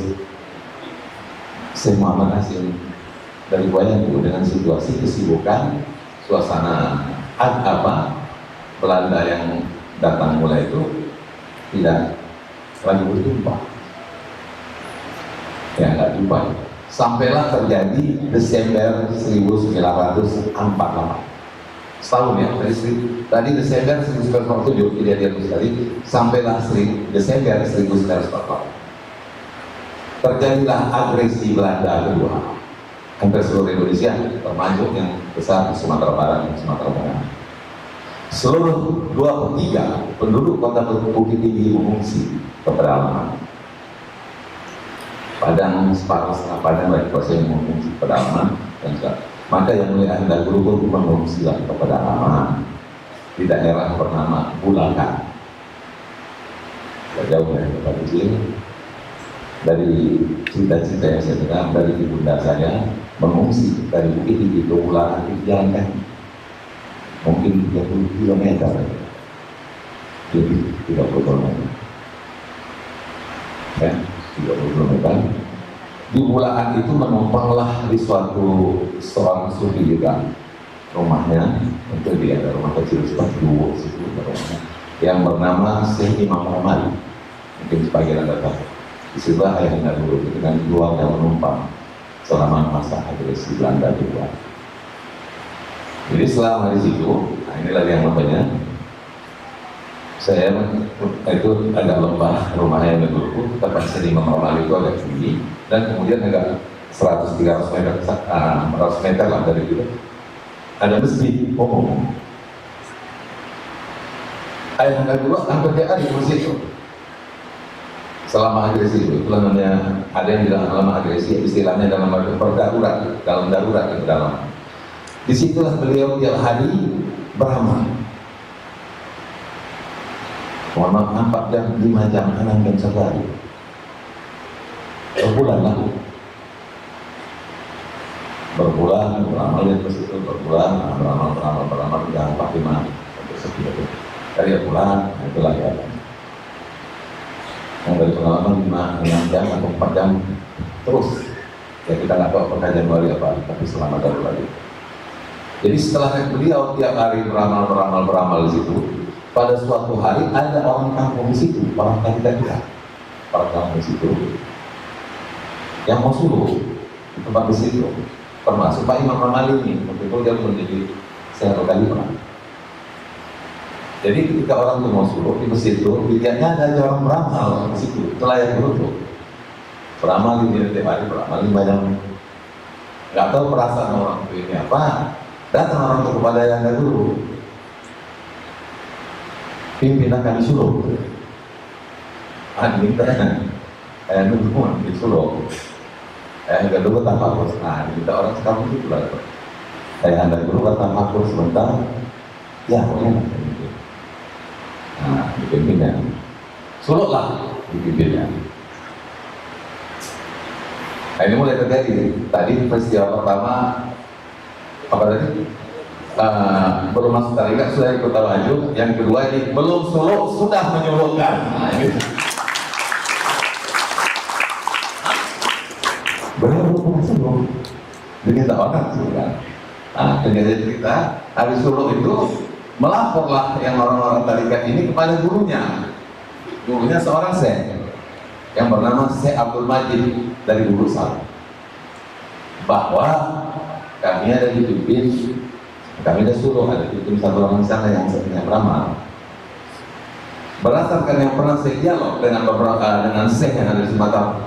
Syekh Muhammad Hasyim dari Wayang Guru dengan situasi kesibukan, suasana apa Belanda yang datang mulai itu tidak lagi berjumpa. Ya nggak jumpa. Sampailah terjadi Desember 1948. Setahun ya, tadi Desember 1947 kejadian itu tadi, sampailah Desember 1948. Terjadilah agresi Belanda kedua. Hampir seluruh Indonesia, termasuk yang besar di Sumatera Barat dan Sumatera Tengah. Seluruh 2/3 penduduk kota Bukit Tinggi mengungsi ke pedalaman. Padang separuh setengah Padang bagi kuasa yang mengungsi pedalaman dan juga maka yang mulia Ayahanda Guru pun mengungsilah ke pedalaman di daerah bernama Bulakan. Jauh dari tempat kecil. Dari cerita-cerita yang saya dengar dari ibunda saya mengungsi dari Bukit Tinggi ke Bulakan itu jalan kaki mungkin 30 km. Jadi 30 km. Ya. 30 km. Di Bulakan itu menumpanglah di seorang sufi juga rumahnya, itu dia ada rumah kecil seperti dua situ rumahnya yang bernama Syekh Imam Muhammad. Mungkin sebagian Anda tahu. Di sebelah Ayahanda Guru itu dengan keluarga menumpang selama masa agresi Belanda juga. Jadi selama di situ, nah inilah yang namanya. Saya itu agak lembah rumahnya yang Guru, tempat saya Imam Muhammad itu agak tinggi dan kemudian agak 100-300 meter, 100 meter lah dari itu ada masjid umum. Ayahanda Guru hampir tiap hari di masjid itu selama agresi itu namanya, ada yang bilang selama agresi istilahnya dalam darurat itu dalam. Disitulah beliau tiap hari beramal. Mohon maaf, 4 jam, 5 jam, 6 jam sehari. Berbulan lah. Berbulan, beramal di situ, berbulan, beramal, jangan 4-5 untuk sekitar. Dari bulan, itulah ya. Yang dari pengalaman 5-6 jam atau 4 jam terus. Ya kita nggak tahu apakah Januari apa, tapi selama darurat. Jadi setelah beliau tiap hari beramal di situ. Pada suatu hari ada orang kampung di situ, orang tadi-tadi, orang kampung di situ, yang mau suruh di tempat di situ, termasuk Pak Imam Ramali ini, waktu itu dia menjadi Syekh Khalifah. Jadi ketika orang itu mau suruh di masjid itu, lihatnya ada orang beramal di situ, itu layak beruntung. Beramal di tiap hari, beramal 5 jam. Nggak tahu perasaan orang itu ini apa. Datang orang itu kepada ayahanda guru, pimpinan kami suruh. Minta ayahanda guru disuruh. Ayahanda guru tanpa kursus. Minta orang sekampung itu pula. Ayahanda guru tanpa kursus sebentar. Ya, boleh. Dipimpinnya. Suruhlah dipimpinnya. Nah, ini mulai terjadi. Tadi peristiwa pertama apa tadi? Belum masuk tarikat sudah ikut tawajuh. Yang kedua ini belum suluk sudah menyuruhkan. Nah, ini. Belum suluk. Diminta orang suluk. Nah, terjadi cerita habis suluk itu melaporlah yang orang-orang tarikat ini kepada gurunya. Gurunya seorang syekh yang bernama Syekh Abdul Majid dari Burusan, bahwa kami ada dipimpin, kami ada suruh ada dipimpin satu orang sana yang beramal. Berdasarkan yang pernah saya dialog dengan beberapa dengan Syekh yang ada di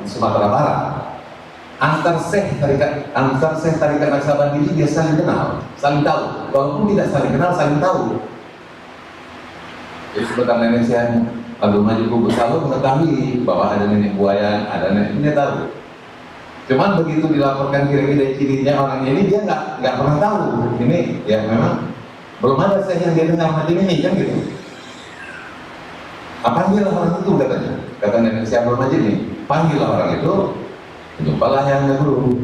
Sumatera Barat, antar Syekh tarikat Naksabandi ini dia saling kenal, saling tahu. Walaupun tidak saling kenal, saling tahu. Jadi sebentar nenek saya Abdul Majid Bubur selalu mengetahui bahwa ada nenek buayan, ada nenek ini tahu. Cuman begitu dilaporkan kira-kira cirinya orang ini dia nggak pernah tahu. Ini ya memang belum ada saya yang dia dengar macam ini kan gitu. Panggillah orang itu katanya, kata nenek si Abdul Majid ini, panggillah orang itu, jumpalah yang guru.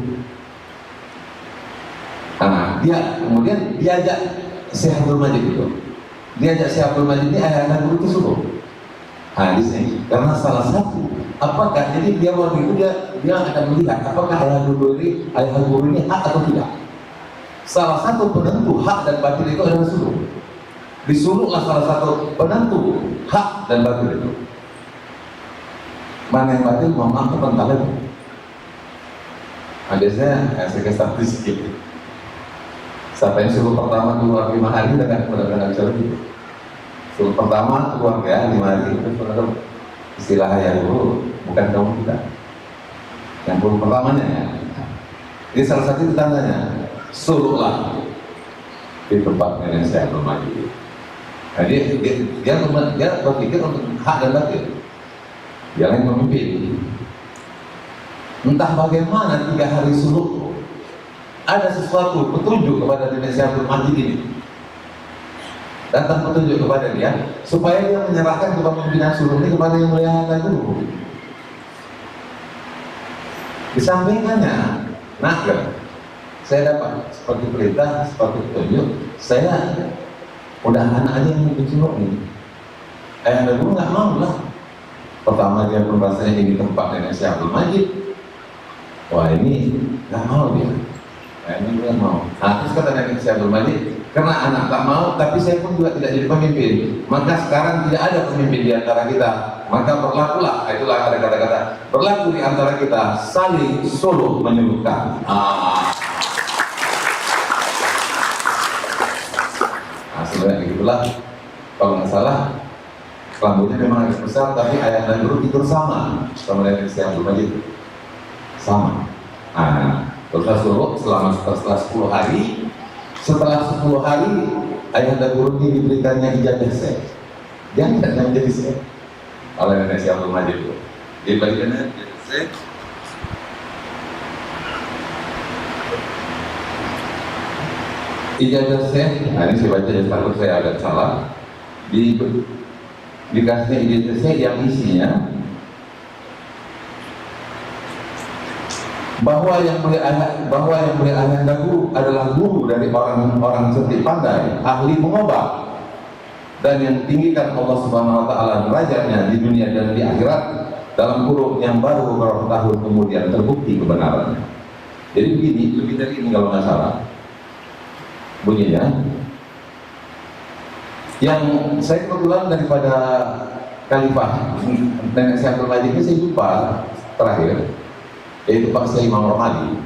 Nah dia kemudian diajak si Abdul Majid itu, diajak si Abdul Majid ini ayah guru itu suruh. Nah di sini karena salah satu apakah jadi dia waktu itu dia akan melihat apakah ayah guru ini hak atau tidak. Salah satu penentu hak dan batil itu adalah suruh. Disuruhlah salah satu penentu hak dan batil itu. Mana yang batil mau aku pentang itu. Nah, biasanya saya kasih statistik. Siapa yang suruh pertama keluar 5 hari dengan bisa lebih. Suruh pertama keluarga 5 hari itu istilah ayah guru bukan kaum kita. Yang guru pertamanya ya. Ini salah satu tandanya suruhlah di tempat nenek saya belum maju. Nah, dia berpikir untuk hak dan batil. Dia yang memimpin. Entah bagaimana 3 hari suruh ada sesuatu petunjuk kepada nenek saya belum maju ini. Datang petunjuk kepada dia supaya dia menyerahkan kepemimpinan suruh ini kepada yang mulia guru. Disampaikannya, saya dapat seperti perintah, seperti petunjuk. Saya udah anak aja yang memimpin suruh ini. Ayah guru nggak mau lah. Pertama dia pun rasanya ini tempat nenek saya Abdul Majid. Wah ini nggak mau dia. Ini nggak mau. Nah terus kata nenek saya Abdul Majid, karena anak tak mau, tapi saya pun juga tidak jadi pemimpin. Maka sekarang tidak ada pemimpin di antara kita. Maka berlakulah, itulah ada kata-kata berlaku di antara kita, saling suluh menyuluhkan. Nah sebenarnya begitulah. Kalau nggak salah, rambutnya memang agak besar, tapi ayah dan guru tidur sama nenek saya Abdul Majid. Sama. Nah, terus suruh setelah 10 hari. Setelah 10 hari, ayah dan guru ini diberikannya ijazah syekh. Dia tidak menjadi syekh oleh nenek si Abdul Majid itu. Diberikannya ijazah syekh. Ijazah syekh, nah ini saya baca takut saya agak salah. Dikasihnya ijazah syekh yang isinya bahwa yang mulia ayah guru adalah guru dari orang cerdik pandai, ahli mengobat, dan yang tinggikan Allah Subhanahu Wa Taala derajatnya di dunia dan di akhirat dalam kurun yang baru beberapa tahun kemudian terbukti kebenarannya. Jadi begini, lebih dari ini kalau nggak salah bunyinya. Yang saya kebetulan daripada Khalifah nenek saya Abdul Majid ini saya jumpa terakhir, yaitu Pak Syekh Imam Romali.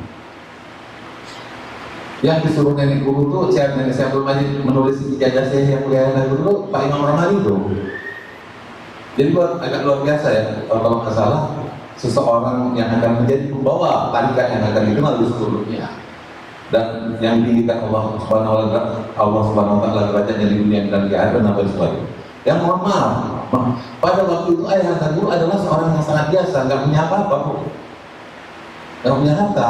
Yang disuruh nenek guru itu, nenek saya Abdul Majid menulis ijazah saya yang mulia guru Pak Imam Romali itu. Jadi buat agak luar biasa ya, kalau nggak salah seseorang yang akan menjadi pembawa tarikat yang akan dikenal di seluruh dunia. dan yang ditinggikan Allah Subhanahu wa taala derajatnya di dunia dan di akhirat dan sebagainya. Yang mohon maaf, pada waktu itu ayah anda guru adalah seorang yang sangat biasa, nggak punya apa-apa, nggak punya harta,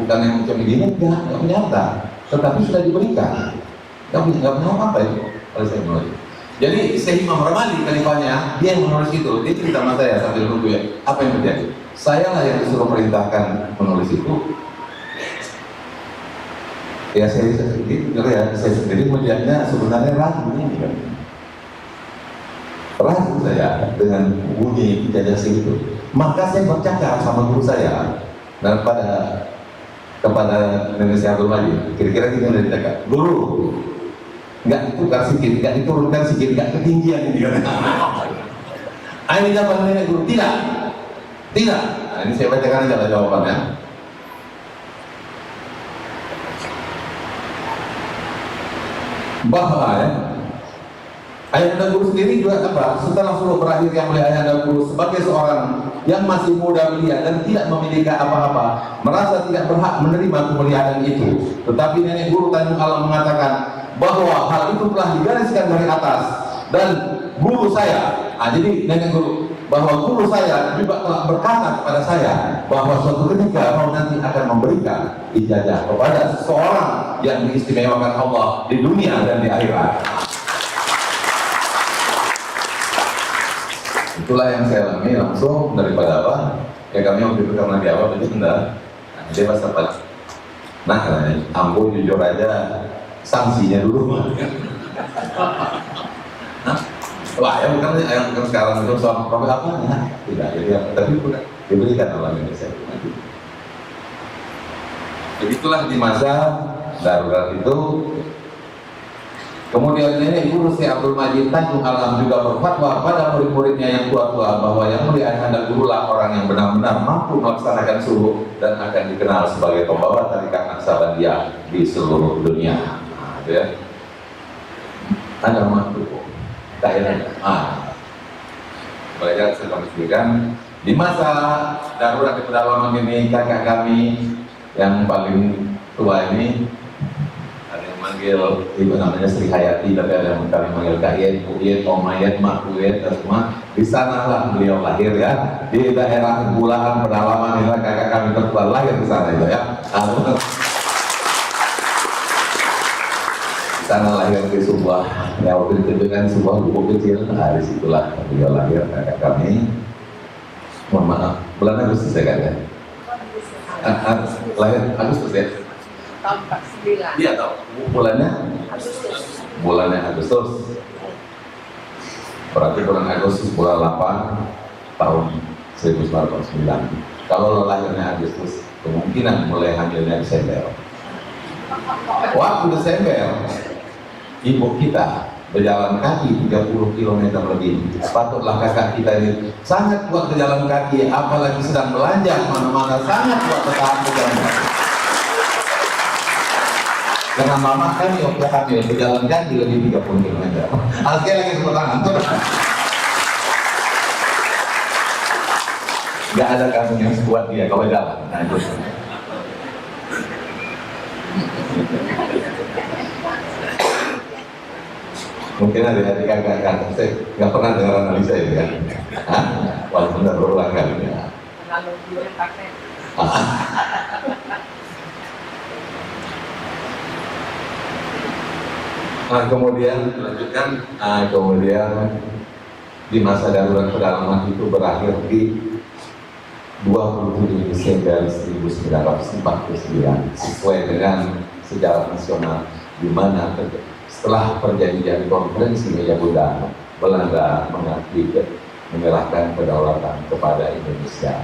bukan yang macam begini, nggak punya harta, tetapi sudah diberikan, nggak punya apa-apa itu oleh saya menulis. Jadi Syekh Imam Ramali khalifahnya, dia yang menulis itu, dia cerita sama saya sambil nunggu ya, apa yang terjadi? Saya lah yang disuruh perintahkan menulis itu. Ya saya sendiri melihatnya sebenarnya ragu ini kan. Ragu saya dengan bunyi ijazah itu. Maka saya bercakap sama guru saya dan kepada Nenek Syekh Abdul Majid. Kira-kira gini dari cakap, guru, nggak tukar sikit, nggak diturunkan sikit, nggak ketinggian ini kan. Ini jawaban nenek guru, tidak. Nah, ini saya bacakan aja jawabannya. Bahwa Ayahanda Guru sendiri juga apa? Setelah suruh berakhir yang oleh Ayahanda Guru sebagai seorang yang masih muda belia dan tidak memiliki apa-apa, merasa tidak berhak menerima kemuliaan itu. Tetapi Nenek Guru Tanjung Alam mengatakan bahwa hal itu telah digariskan dari atas dan guru saya, jadi Nenek Guru, bahwa guru saya juga telah berkata kepada saya bahwa suatu ketika mau nanti akan memberikan ijazah kepada seseorang yang diistimewakan Allah di dunia dan di akhirat. Itulah yang saya alami langsung daripada apa? Ya kami waktu itu karena di awal itu enggak, dia bahasa apa? Nah, ambo jujur aja sanksinya dulu. Wah, yang bukan sekarang itu soal profil apa? Nah, tidak, jadi tapi sudah diberikan oleh Indonesia. Begitulah di masa darurat itu. Kemudian Nenek Guru Syekh Abdul Majid Tanjung Alam juga berfatwa pada murid-muridnya yang tua-tua bahwa yang mulia Ayahanda Guru lah orang yang benar-benar mampu melaksanakan suruh dan akan dikenal sebagai pembawa tarikat Naqsabandiyah di seluruh dunia. Nah, ya. Ada mampu kayaknya. Belajar saya sebutkan di masa darurat di pedalaman ini, kakak kami yang paling tua ini manggil ibu namanya Sri Hayati, tapi ada yang kami manggil Kak Yen, Bu Yen, Om Yen, Mak Yen, dan semua. Di sanalah beliau lahir ya, di daerah Bulahan pedalaman inilah kakak kami tertua lahir di sana itu ya. Di sana lahir di sebuah, ya waktu itu kan sebuah gubuk kecil. Nah, disitulah beliau lahir kakak kami. Mohon maaf, bulan Agustus ya kan ya? Lahir Agustus ya? Tahun 49. Iya tahu. Bulannya Agustus. Berarti bulan Agustus bulan 8 tahun 1949. Kalau lahirnya Agustus, kemungkinan mulai hamilnya Desember. Waktu Desember, ibu kita berjalan kaki 30 km lebih. Patutlah kakak kita ini sangat kuat berjalan kaki, apalagi sedang belanja mana-mana, sangat kuat bertahan berjalan kaki. Dengan mama kami waktu hamil berjalan kaki lebih 30 km. Sekali lagi tepuk tangan. Gak ada kamu yang sekuat dia kalau jalan. Nah, itu. Mungkin ada kakak-kakak saya nggak pernah dengar analisa itu ya. Walaupun udah berulang kali ya. Lalu dia pakai. Kemudian dilanjutkan, kemudian di masa darurat pedalaman itu berakhir di 27 Desember 1949 sesuai dengan sejarah nasional, di mana setelah perjanjian konferensi Meja Bunda, Belanda mengakui menyerahkan kedaulatan kepada Indonesia.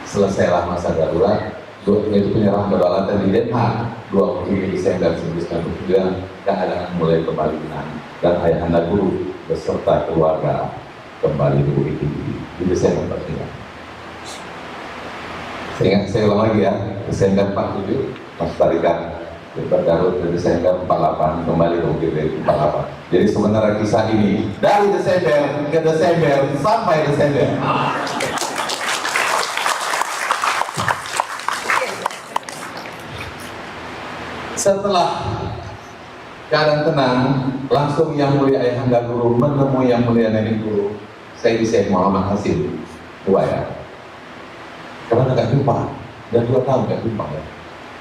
Selesailah masa darurat, yaitu penyerahan kedaulatan di Den Haag 27 Desember 1949, keadaan mulai kembali tenang dan Ayahanda Guru beserta keluarga kembali di Bukit Tinggi di Desember 49. Saya ulang lagi ya, Desember 47 Mas tarikan berdarut di Desember 48 kembali ke Bukit Tinggi 48. Jadi sementara kisah ini dari Desember ke Desember sampai Desember. Setelah keadaan tenang, langsung Yang Mulia Ayahanda Guru menemui Yang Mulia Nenek Guru Syekh Muhammad Hasim Buaya. Karena nggak jumpa, dan 2 tahun nggak jumpa ya.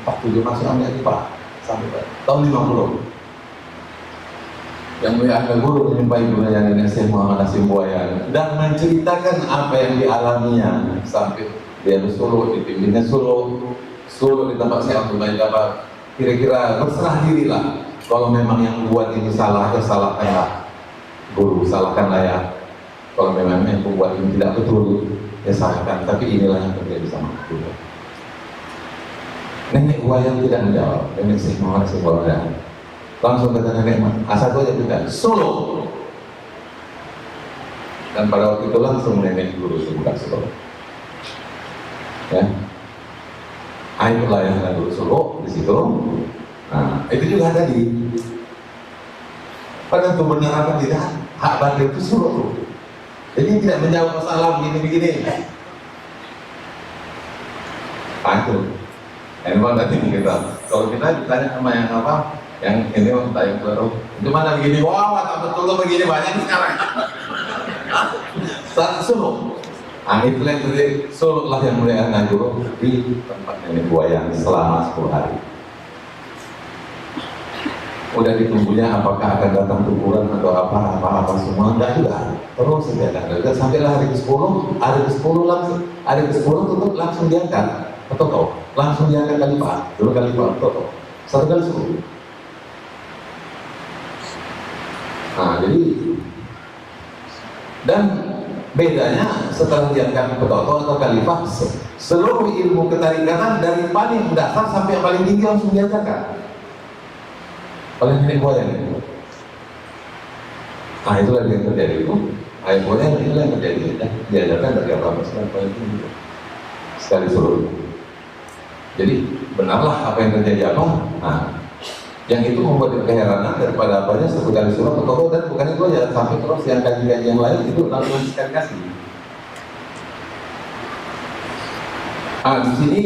47 masuk nggak jumpa sampai tahun 50. Yang Mulia Ayahanda Guru menjumpai Buaya Nenek Syekh Muhammad Hasim Buaya dan menceritakan apa yang dialaminya sampai dia di Solo, dipimpinnya Solo di tempat saya untuk dapat kira-kira berserah dirilah. Kalau memang yang buat ini salah, ya salahkanlah guru, salahkanlah ya. Kalau memang yang membuat ini tidak betul, ya salahkan. Tapi inilah yang terjadi sama guru. Nenek Buaya tidak menjawab. Nenek Syekh Muhammad Hasim Buaya langsung kata nenek, asal itu aja kita Solo. Dan pada waktu itu langsung nenek guru sebuah Solo. Ya, itulah yang ada dulu Solo di situ. Nah, itu juga tadi. Pada itu benar apa tidak? Hak batil itu Solo tuh. Jadi tidak menjawab masalah begini-begini. Itu. Emang nanti kita, kalau kita ditanya sama yang apa, yang ini kita yang baru, itu mana begini? Wah, tak betul tuh begini banyak sekarang. Satu Solo. Itulah yang dari Solo lah Yang Mulia Ayahanda Guru di tempat Nenek Buaya selama 10 hari. Udah ditunggunya apakah akan datang teguran atau apa semua, enggak juga. Terus saja dan sampailah hari ke-10, hari ke-10 tutup langsung diangkat. Betul, langsung diangkat khalifah, dulu khalifah, betul. 1 kali 10. Nah, jadi dan bedanya setelah diangkat Petoto atau Khalifah, seluruh ilmu ketarikatan dari paling dasar sampai yang paling tinggi langsung diajarkan oleh Nenek Buaya. Nah, itulah yang terjadi itu. Ayah Buaya itulah yang terjadi. Diajarkan dari apa sampai paling tinggi sekali seluruh. Jadi benarlah apa yang terjadi apa. Nah, yang itu membuat keheranan daripada apanya 1 kali surat Petoto, dan bukan itu aja, sampai terus yang kaji-kaji yang lain itu langsung sekali kasih. Di sini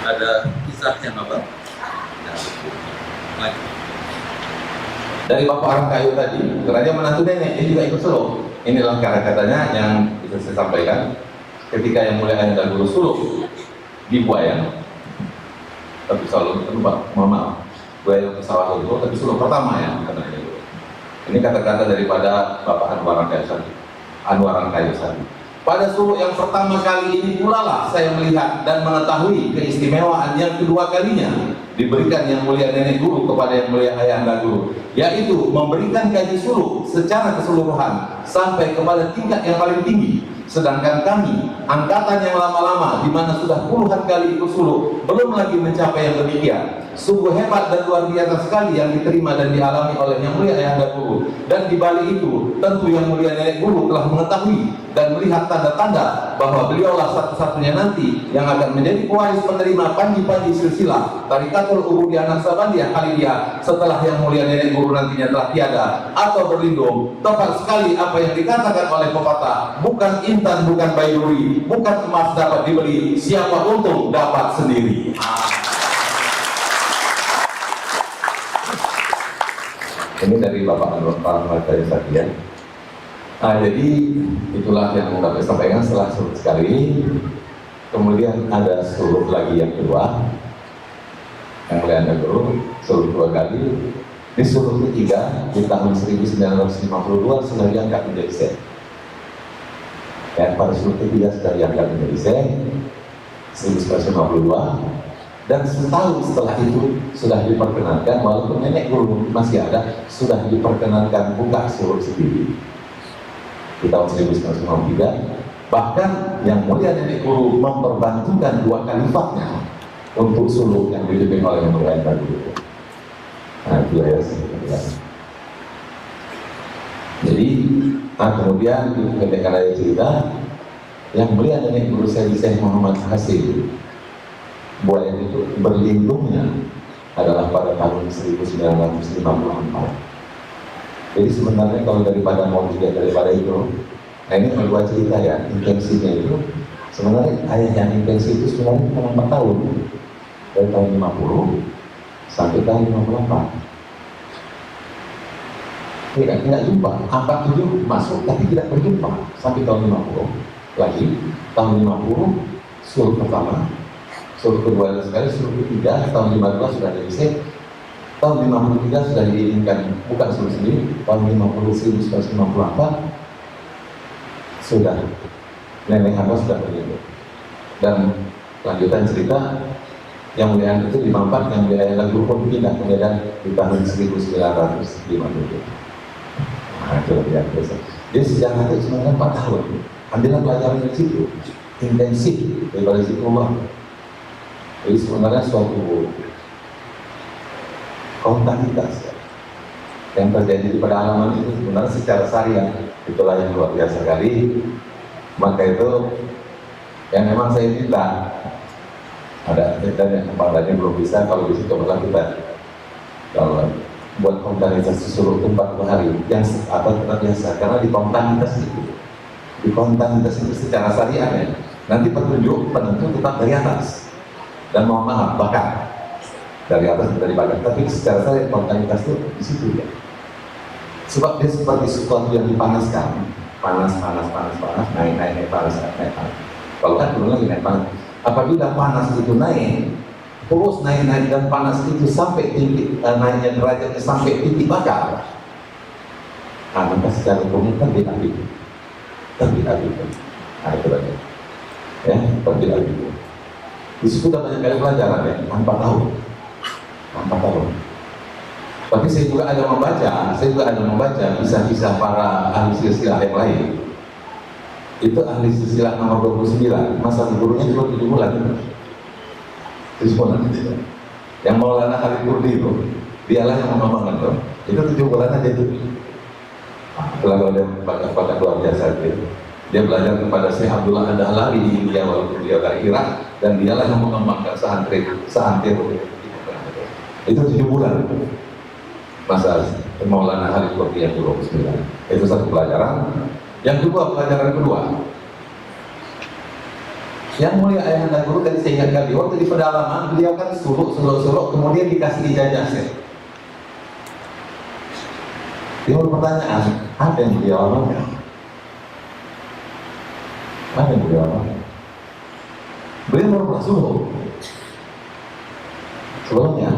ada kisahnya apa? Dari Bapak Orang Kayu tadi, Raja menantu nenek, dia juga ikut Solo. Inilah kata-katanya yang bisa saya sampaikan ketika Yang Mulia Ayahanda Guru Solo di Buaya, tapi Solo itu Buaya pesawat itu, tapi Solo pertama ya katanya. Ini kata-kata daripada Bapak Anwaran Kayu Sadi. Pada Solo yang pertama kali ini pula lah saya melihat dan mengetahui keistimewaan yang kedua kalinya diberikan Yang Mulia Nenek Guru kepada Yang Mulia Ayahanda Guru, yaitu memberikan kaji Solo secara keseluruhan sampai kepada tingkat yang paling tinggi. Sedangkan kami, angkatan yang lama-lama, di mana sudah puluhan kali ikut Solo, belum lagi mencapai yang demikian. Sungguh hebat dan luar biasa sekali yang diterima dan dialami oleh Yang Mulia Ayahanda Guru. Dan di balik itu, tentu Yang Mulia Nenek Guru telah mengetahui dan melihat tanda-tanda bahwa beliaulah satu-satunya nanti yang akan menjadi pewaris penerima panji-panji silsilah Tarikatul Ubudiyah Naksabandiyah Khalidiyah setelah Yang Mulia Nenek Guru nantinya telah tiada atau berlindung. Tepat sekali apa yang dikatakan oleh pepatah, bukan intan, bukan baiduri, bukan emas dapat dibeli, siapa untung dapat sendiri. Ini dari Bapak Anwar Kayu Sadi. Jadi itulah yang kami sampaikan setelah surut sekali. Kemudian ada surut lagi yang kedua, Yang Mulia Ayahanda Guru surut 2 kali. Di surut ketiga di tahun 1952 sudah diangkat menjadi Syekh. Pada surut ketiga sudah diangkat menjadi Syekh 1952. Dan setahun setelah itu sudah diperkenankan, walaupun Nenek Guru masih ada, sudah diperkenankan buka surut sendiri di tahun 1953. Bahkan Yang Mulia Nenek Guru memperbantukan 2 khalifahnya untuk suluk yang dipimpin oleh Yang Mulia Ayahanda Guru. Nah, itu ya. Jadi, kemudian ketika ada cerita, Yang Mulia Nenek Guru Syekh Muhammad Hasim Buaya itu berlindungnya adalah pada tahun 1954. Jadi sebenarnya kalau daripada mau dilihat daripada itu, nah ini dua cerita ya, intensinya itu Sebenarnya ayah yang intensif itu sebenarnya cuma 4 tahun, dari tahun 50 sampai tahun 58. Tidak jumpa, angka 7 masuk tapi tidak berjumpa sampai tahun 50. Lagi tahun 50 suruh pertama, suruh kedua sekali, suruh ketiga, tahun 15 sudah dari set, tahun 53 sudah diizinkan bukan suruh sendiri, tahun 50 1958 sudah nenek hamba sudah berjumpa. Dan lanjutan cerita yang mulia itu di Mampang, yang mulia lagu pun pindah ke Medan di tahun 1957. Nah, itu luar biasa. Jadi sejarah itu sebenarnya 4 tahun. Ambillah pelajaran dari situ, intensif daripada zikrullah. Jadi sebenarnya suatu kontanitas yang terjadi di pedalaman itu sebenarnya secara syariah itulah yang luar biasa sekali. Maka itu yang memang saya minta ada dan yang kepalanya belum bisa, kalau bisa cobalah kita kalau buat kontanitas suruh 40 hari yang atau tetap biasa, karena di kontanitas itu secara syariah ya, nanti petunjuk penentu tetap dari atas dan mohon maaf bahkan dari atas dari badan, tapi secara syariah kontanitas itu di situ ya, sebab dia seperti sesuatu yang dipanaskan, panas, naik, panas. Kalau kan turun lagi naik panas. Apabila panas itu naik, terus naik dan panas itu sampai titik naiknya derajatnya sampai titik bakar, maka secara umum terbit-abit. Nah itu lagi, ya terbit-abit. Di situ sudah banyak kali pelajaran ya, 4 tahun. Tapi saya juga ada membaca kisah-kisah para ahli silsilah yang lain. Itu ahli silsilah nomor 29, masa gurunya cuma 7 bulan. 7 bulan itu. Yang Maulana Khalid Kurdi itu, dialah yang mengembangkan itu. Itu 7 bulan aja itu. Kalau dia pada luar biasa itu. Dia belajar kepada Syekh Abdullah Ad-Dahlari di India walaupun dia dari Irak, dan dialah yang mengembangkan santri itu 7 bulan. Masa Maulana Khalid Kurdi yang 29. Itu satu pelajaran. Yang kedua, pelajaran kedua, yang mulia ayahanda guru tadi saya ingatkan, waktu di pedalaman beliau kan suluk, kemudian dikasih ijazah sih. Timbul pertanyaan, apa yang beliau amalkan? Beliau baru pernah suluk sebelumnya,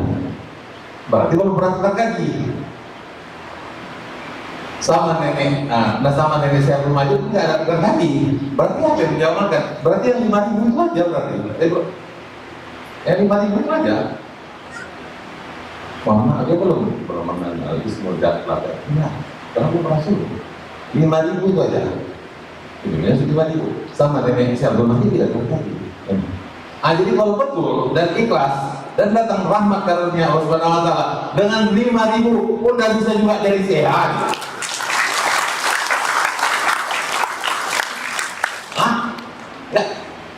berarti baru pernah tukar gaji. Sama nenek saya belum maju nggak ada tukar gaji. Berarti apa yang beliau amalkan? Berarti yang 5.000 itu aja berarti. Yang 5.000 itu aja. Mama dia belum mengenal Ismul Jat Latar. Enggak, karena aku pernah suruh 5.000 itu aja. Ini sudah 5.000. Sama nenek saya belum maju tidak tukar gaji. Jadi kalau betul dan ikhlas dan datang rahmat karunia Allah Subhanahu wa taala dengan 5.000 pun dah bisa juga dari sehat.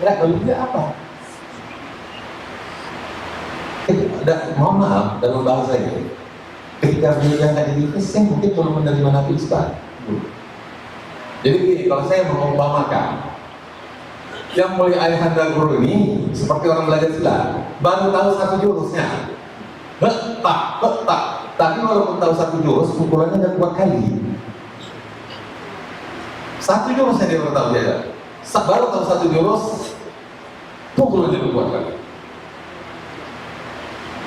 Enggak, kalau dia apa? Mohon maaf dalam bahasa ini. Ketika beliau yang jadi saya mungkin belum menerima Nabi Ustaz. Jadi kalau saya mengumpamakan, yang mulia ayahanda guru ini seperti orang belajar silat, baru tahu satu jurusnya, tak. Tapi walaupun tahu satu jurus, pukulannya dan kuat kali. Satu jurusnya dia baru tahu dia. Baru tahu satu jurus, pukulannya kuat kali.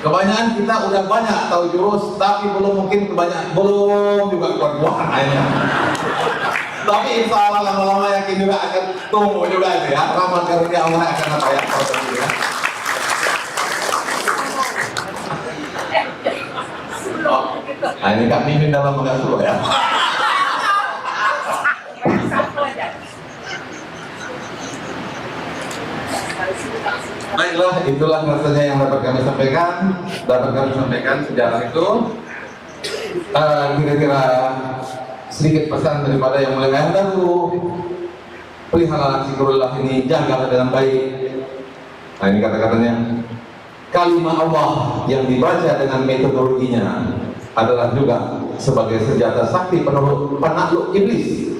Kebanyakan kita udah banyak tahu jurus, tapi belum juga kuat akhirnya. Tapi insya Allah lama-lama yakin juga akan tumbuh juga itu ya. Rahmat karunia Allah akan apa yang proses itu ya. Nah ini Kak Mimin dalam mengasuh ya. Baiklah, itulah rasanya yang dapat kami sampaikan sejarah itu. Kira-kira sedikit pesan daripada yang mulai dahulu, pelihara zikrullah ini, jagalah dengan baik. Nah ini kata-katanya, kalimat Allah yang dibaca dengan metodologinya adalah juga sebagai senjata sakti penakluk iblis.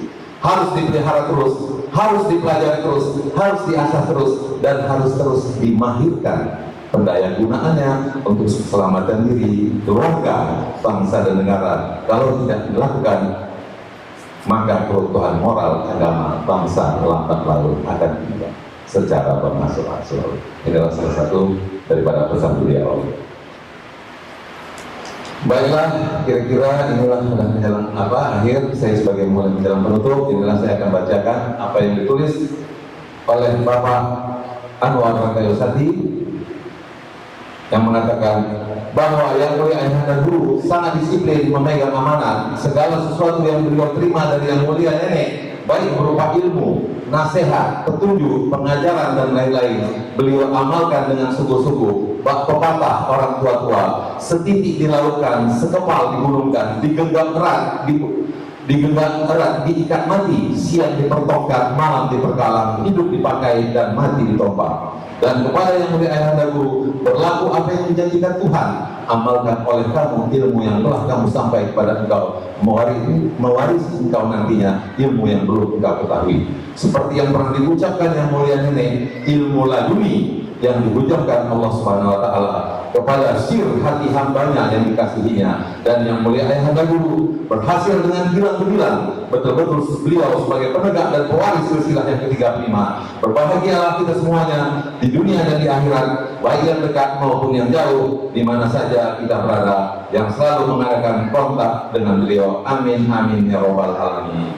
harus dipelihara terus, harus dipelajari terus, harus diasah terus, dan harus terus dimahirkan pendaya gunaannya untuk keselamatan diri, keluarga, bangsa dan negara. Kalau tidak dilakukan, maka keutuhan moral agama bangsa lambat laun akan hilang secara berangsur-angsur. Inilah salah satu daripada pesan beliau. Baiklah, kira-kira inilah menjelang akhir. Saya sebagai mulai menjelang penutup, inilah saya akan bacakan apa yang ditulis oleh Bapak Anwar Rakayosati yang mengatakan bahwa Yang Mulia Ayahanda Guru sangat disiplin memegang amanat. Segala sesuatu yang beliau terima dari Yang Mulia Nenek, baik berupa ilmu, nasihat, petunjuk, pengajaran dan lain-lain, beliau amalkan dengan sungguh-sungguh. Bak pepatah orang tua-tua, setitik dilakukan, sekepal digulungkan, digenggam erat, diikat mati, siang dipertongkat, malam diperkalang, hidup dipakai dan mati ditompak. Dan kepada Yang Mulia Ayahanda Guru berlaku apa yang dijanjikan Tuhan, amalkan oleh kamu ilmu yang telah kamu sampai kepada engkau, mewarisi engkau nantinya ilmu yang belum engkau ketahui. Seperti yang pernah diucapkan Yang Mulia Nenek, ilmu laduni yang diucapkan Allah Subhanahu wa Ta'ala kepada sir hati hambanya yang dikasihinya. Dan Yang Mulia Ayahanda Guru berhasil dengan bilang-bilang betul-betul beliau sebagai penegak dan pewaris silsilah yang ke-35. Berbahagialah kita semuanya di dunia dan di akhirat, baik yang dekat maupun yang jauh, di mana saja kita berada, yang selalu mengadakan kontak dengan beliau. Amin amin ya rabbal alamin.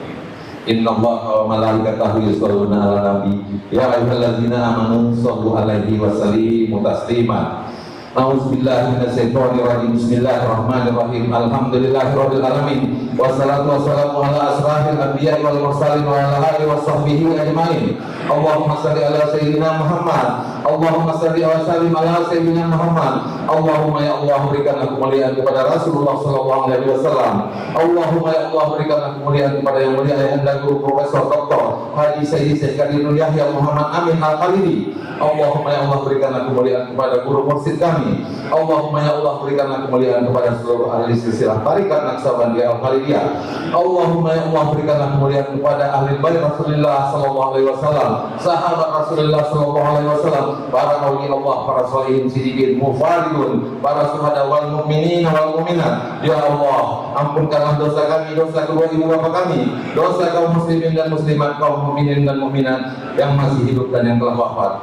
Inna Allah wa malaikatahu yusholluna ala nabi ya ayyuhalladzina amanu shollu alaihi wa sallimu taslima. A'udzubillahi minasyaitonir rajim. Bismillahirrahmanirrahim. Alhamdulillahirabbil alamin. Wassalatu wassalamu ala asrafil anbiya'i wal mursalin wa ala alihi washabbihi ajmain. Allahumma shalli ala sayyidina Muhammad. Allahumma shalli wa sallim ala sayyidina Muhammad. Allahumma ya Allah berikanlah kemuliaan kepada Rasulullah sallallahu alaihi wasallam. Allahumma ya Allah berikanlah kemuliaan kepada Yang Mulia Ayahanda Guru Profesor Dr. Haji Sayyid Kadirul Yahya Muhammad Amin Al-Khalidi. Allahumma ya Allah berikanlah kemuliaan kepada guru mursyid kami. Allahumma ya Allah berikanlah kemuliaan kepada seluruh ahli silsilah tarikat Naqsabandiyah Al-Khalidiyah. Allahumma ya Allah berikanlah kemuliaan kepada ahli bait Rasulullah sallallahu alaihi wasallam, sahabat Rasulullah sallallahu alaihi wasallam, para auliya Allah, para sholihin siddiqin, mufaridun, para syuhada wal mukminin wal mukminat. Ya Allah, ampunkanlah dosa kami, dosa kedua ibu bapa kami, dosa kaum muslimin dan muslimat, kaum mukminin dan mukminat yang masih hidup dan yang telah wafat.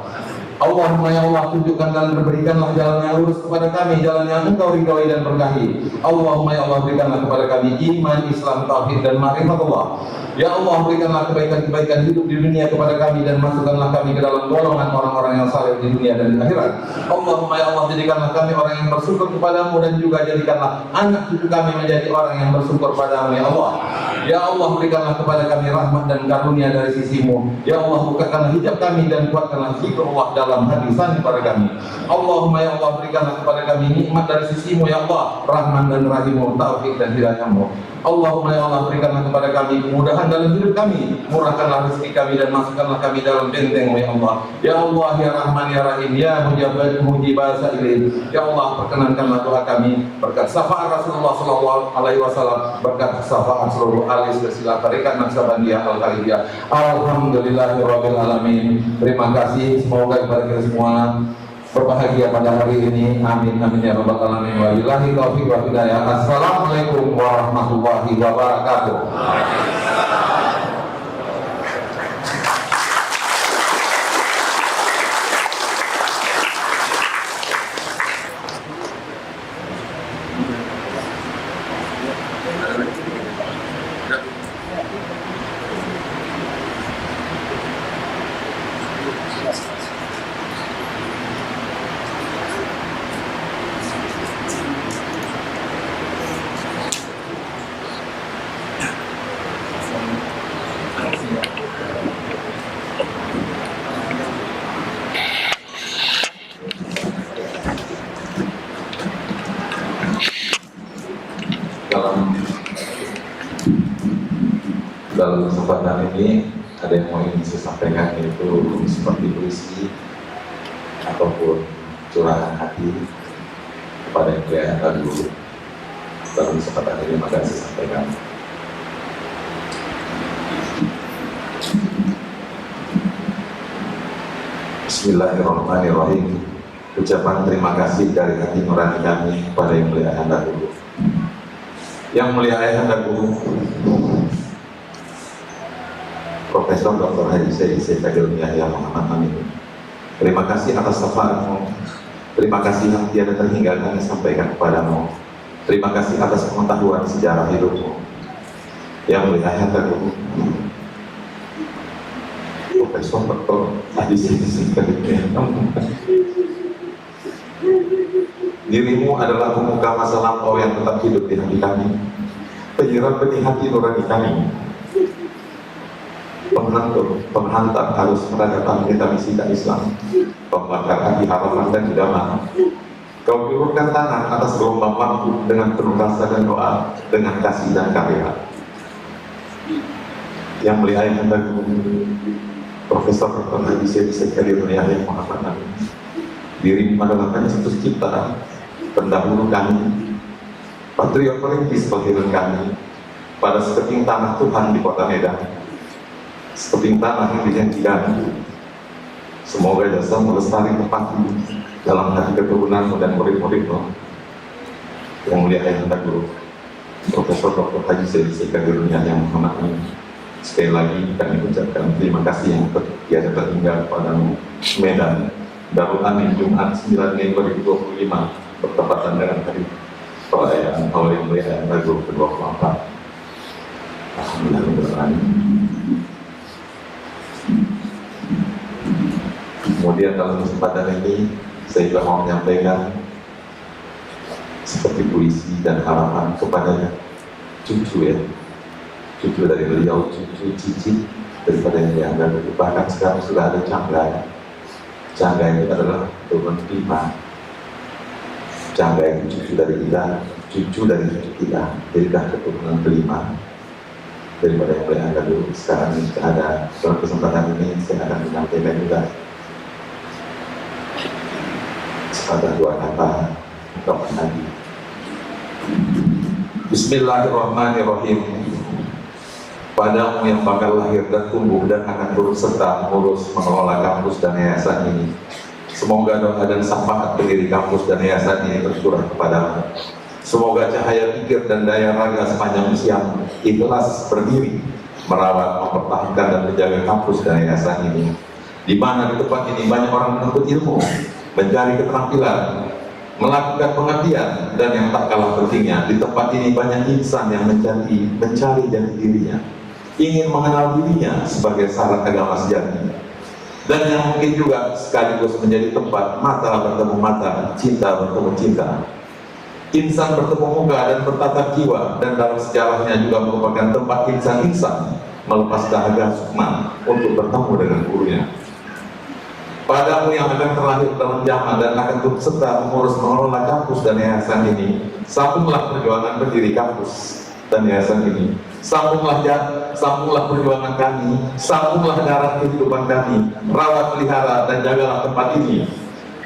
Allahumma ya Allah tunjukkan dan berikanlah jalan yang lurus kepada kami, jalan yang engkau ridhoi dan berkahi. Allahumma ya Allah berikanlah kepada kami iman, Islam, tauhid dan ma'rifatullah. Ya Allah berikanlah kebaikan-kebaikan hidup di dunia kepada kami dan masukkanlah kami ke dalam golongan orang-orang yang saleh di dunia dan di akhirat. Allahumma ya Allah jadikanlah kami orang yang bersyukur kepadamu dan juga jadikanlah anak cucu kami menjadi orang yang bersyukur padamu ya Allah. Ya Allah berikanlah kepada kami rahmat dan karunia dari sisimu. Ya Allah bukakanlah hijab kami dan kuatkanlah zikrullah dalam hati kepada kami. Allahumma ya Allah berikanlah kepada kami nikmat dari sisimu ya Allah, rahman dan rahimu, taufik dan hidayahmu. Allahumma ya Allah berikanlah kepada kami kemudahan dalam hidup kami, murahkanlah rezeki kami dan masukkanlah kami dalam benteng-Mu ya Allah. Ya Allah ya Rahman ya Rahim ya Mujibal Sa'ilin. Ya Allah perkenankanlah doa kami berkat syafaat Rasulullah sallallahu alaihi wasallam, berkat syafaat seluruh ahli silsilah tarikat Naqsabandiyah Al-Khalidiyah. Alhamdulillahirabbil alamin. Terima kasih, semoga kepada kita semua berbahagia pada hari ini. Amin amin ya rabbal alamin. Wabillahi taufiq wa hidayah. Assalamualaikum warahmatullahi wabarakatuh. Dalam kesempatan ini ada yang mau ingin saya sampaikan, yaitu seperti puisi ataupun curahan hati kepada yang kelihatan dulu. Dalam kesempatan ini maka saya sampaikan. Bismillahirrahmanirrahim. Ucapan terima kasih dari hati nurani kami kepada Yang Mulia Ayahanda Guru. Yang Mulia Ayahanda Guru Profesor Dr. Haji Said Agil Yahya Muhammad Amin. Terima kasih atas syafaatmu. Terima kasih yang tiada terhingga kami sampaikan kepadamu. Terima kasih atas pengetahuan sejarah hidupmu. Yang Mulia Ayahanda Guru Profesor Dr. Haji Said Agil Yahya Muhammad. Dirimu adalah pemuka masa lampau yang tetap hidup di hati kami, penyiram benih hati nurani kami, penghantar arus peradaban metafisika Islam, pembakar hati harapan dan idaman. Kau biurkan tangan atas gelombang waktu dengan penuh rasa dan doa, dengan kasih dan karya. Yang Mulia Ayahanda Guru Profesor Dr. Haji Said Agil Yahya Muhammad Amin. Dirimu adalah pencetus cipta, pendahulu kami, patriot perintis kelahiran kami, pada sekeping tanah Tuhan di kota Medan, sekeping tanah yang dijanjikan. Semoga jasa melestari tempatmu dalam hati keturunanmu dan murid-muridmu. Yang Mulia Ayahanda Guru Profesor Dr. Haji Said Agil Yahya Muhammad Amin. Sekali lagi kami ucapkan terima kasih yang tiada terhingga kepadamu. Medan, Darul Amin, Jumat 9 Mei 2025 bertepatan dengan hari perayaan Maulid Yang Mulia Ayahanda Guru ke-24. Alhamdulillah. Kemudian dalam kesempatan ini saya juga mau menyampaikan seperti puisi dan harapan kepada cucu dari beliau, cucu cici daripada Yang Mulia Ayahanda Guru. Bahkan sekarang sudah ada Canggai. Canggai itu adalah turun pipa. Canggai itu cucu dari kita, cucu dari cucu kita. Jadi dah keturunan kelima daripada Yang Mulia Ayahanda Guru. Sekarang ini ada dalam kesempatan ini saya akan menyampaikan juga sepatah dua kata ungkapan Nabi. Bismillahirrahmanirrahim. Padamu yang bakal lahir dan tumbuh dan akan turut serta mengurus mengelola kampus dan yayasan ini. Semoga doa dan syafaat pendiri kampus dan yayasan ini tercurah kepadamu. Semoga cahaya pikir dan daya raga sepanjang usiamu ikhlas berdiri, merawat, mempertahankan dan menjaga kampus dan yayasan ini. Di mana di tempat ini banyak orang menuntut ilmu, mencari keterampilan, melakukan pengabdian, dan yang tak kalah pentingnya, di tempat ini banyak insan yang mencari jati dirinya, ingin mengenal dirinya sebagai syarat agama sejati, dan yang mungkin juga sekaligus menjadi tempat mata bertemu mata, cinta bertemu cinta, insan bertemu muka dan bertatap jiwa, dan dalam sejarahnya juga merupakan tempat insan-insan melepas dahaga sukma untuk bertemu dengan gurunya. Padamu yang akan terlahir dalam zaman dan akan turut serta mengurus mengelola kampus dan yayasan ini, sambunglah perjuangan pendiri kampus dan yayasan ini. Sambunglah perjuangan kami, sambunglah darah kehidupan kami, rawat, pelihara, dan jagalah tempat ini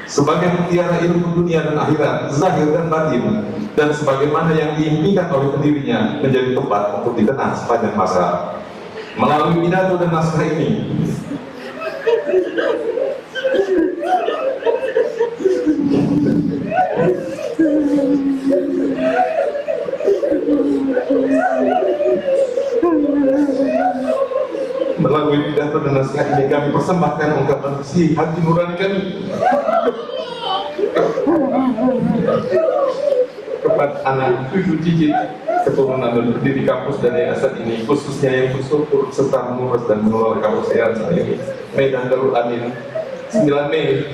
sebagai mutiara ilmu dunia dan akhirat, zahir dan batin, dan sebagaimana yang diimpikan oleh pendirinya menjadi tempat untuk dikenang sepanjang masa. Melalui pidato dan naskah ini, kami persembahkan ungkapan isi hati nurani kami kepada anak cucu cicit keturunan dan pendiri kampus dan yayasan ini, khususnya yang bersyukur serta mengurus dan mengelola kampus yayasan ini. Medan, Darul Amin, 9 Mei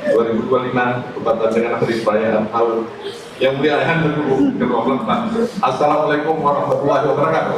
2025 bertepatan dengan hari perayaan Maulid Yang Mulia Ayahanda Guru ke-24. Assalamualaikum warahmatullahi wabarakatuh.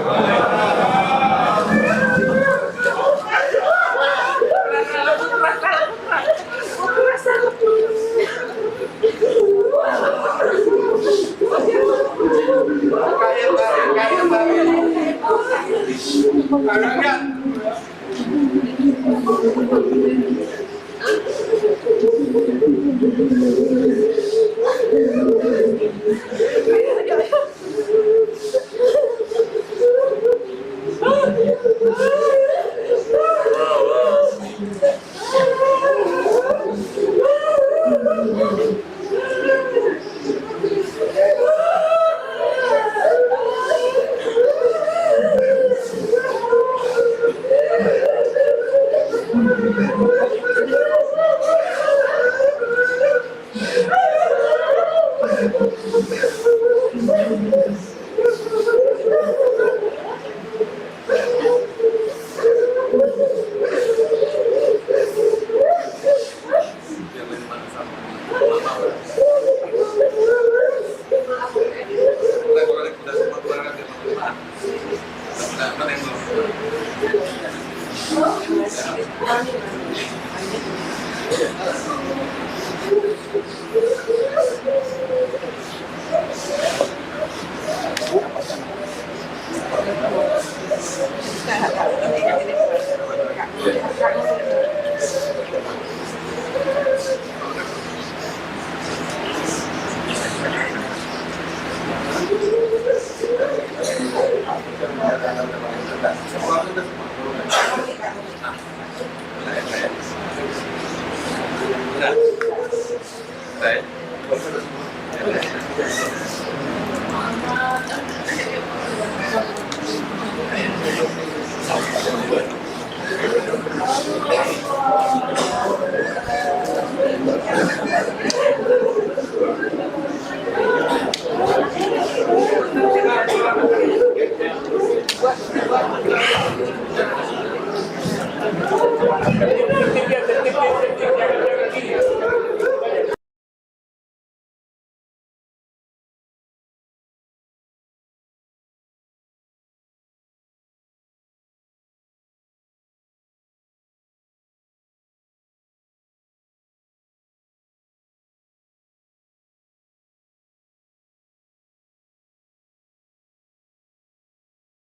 Buat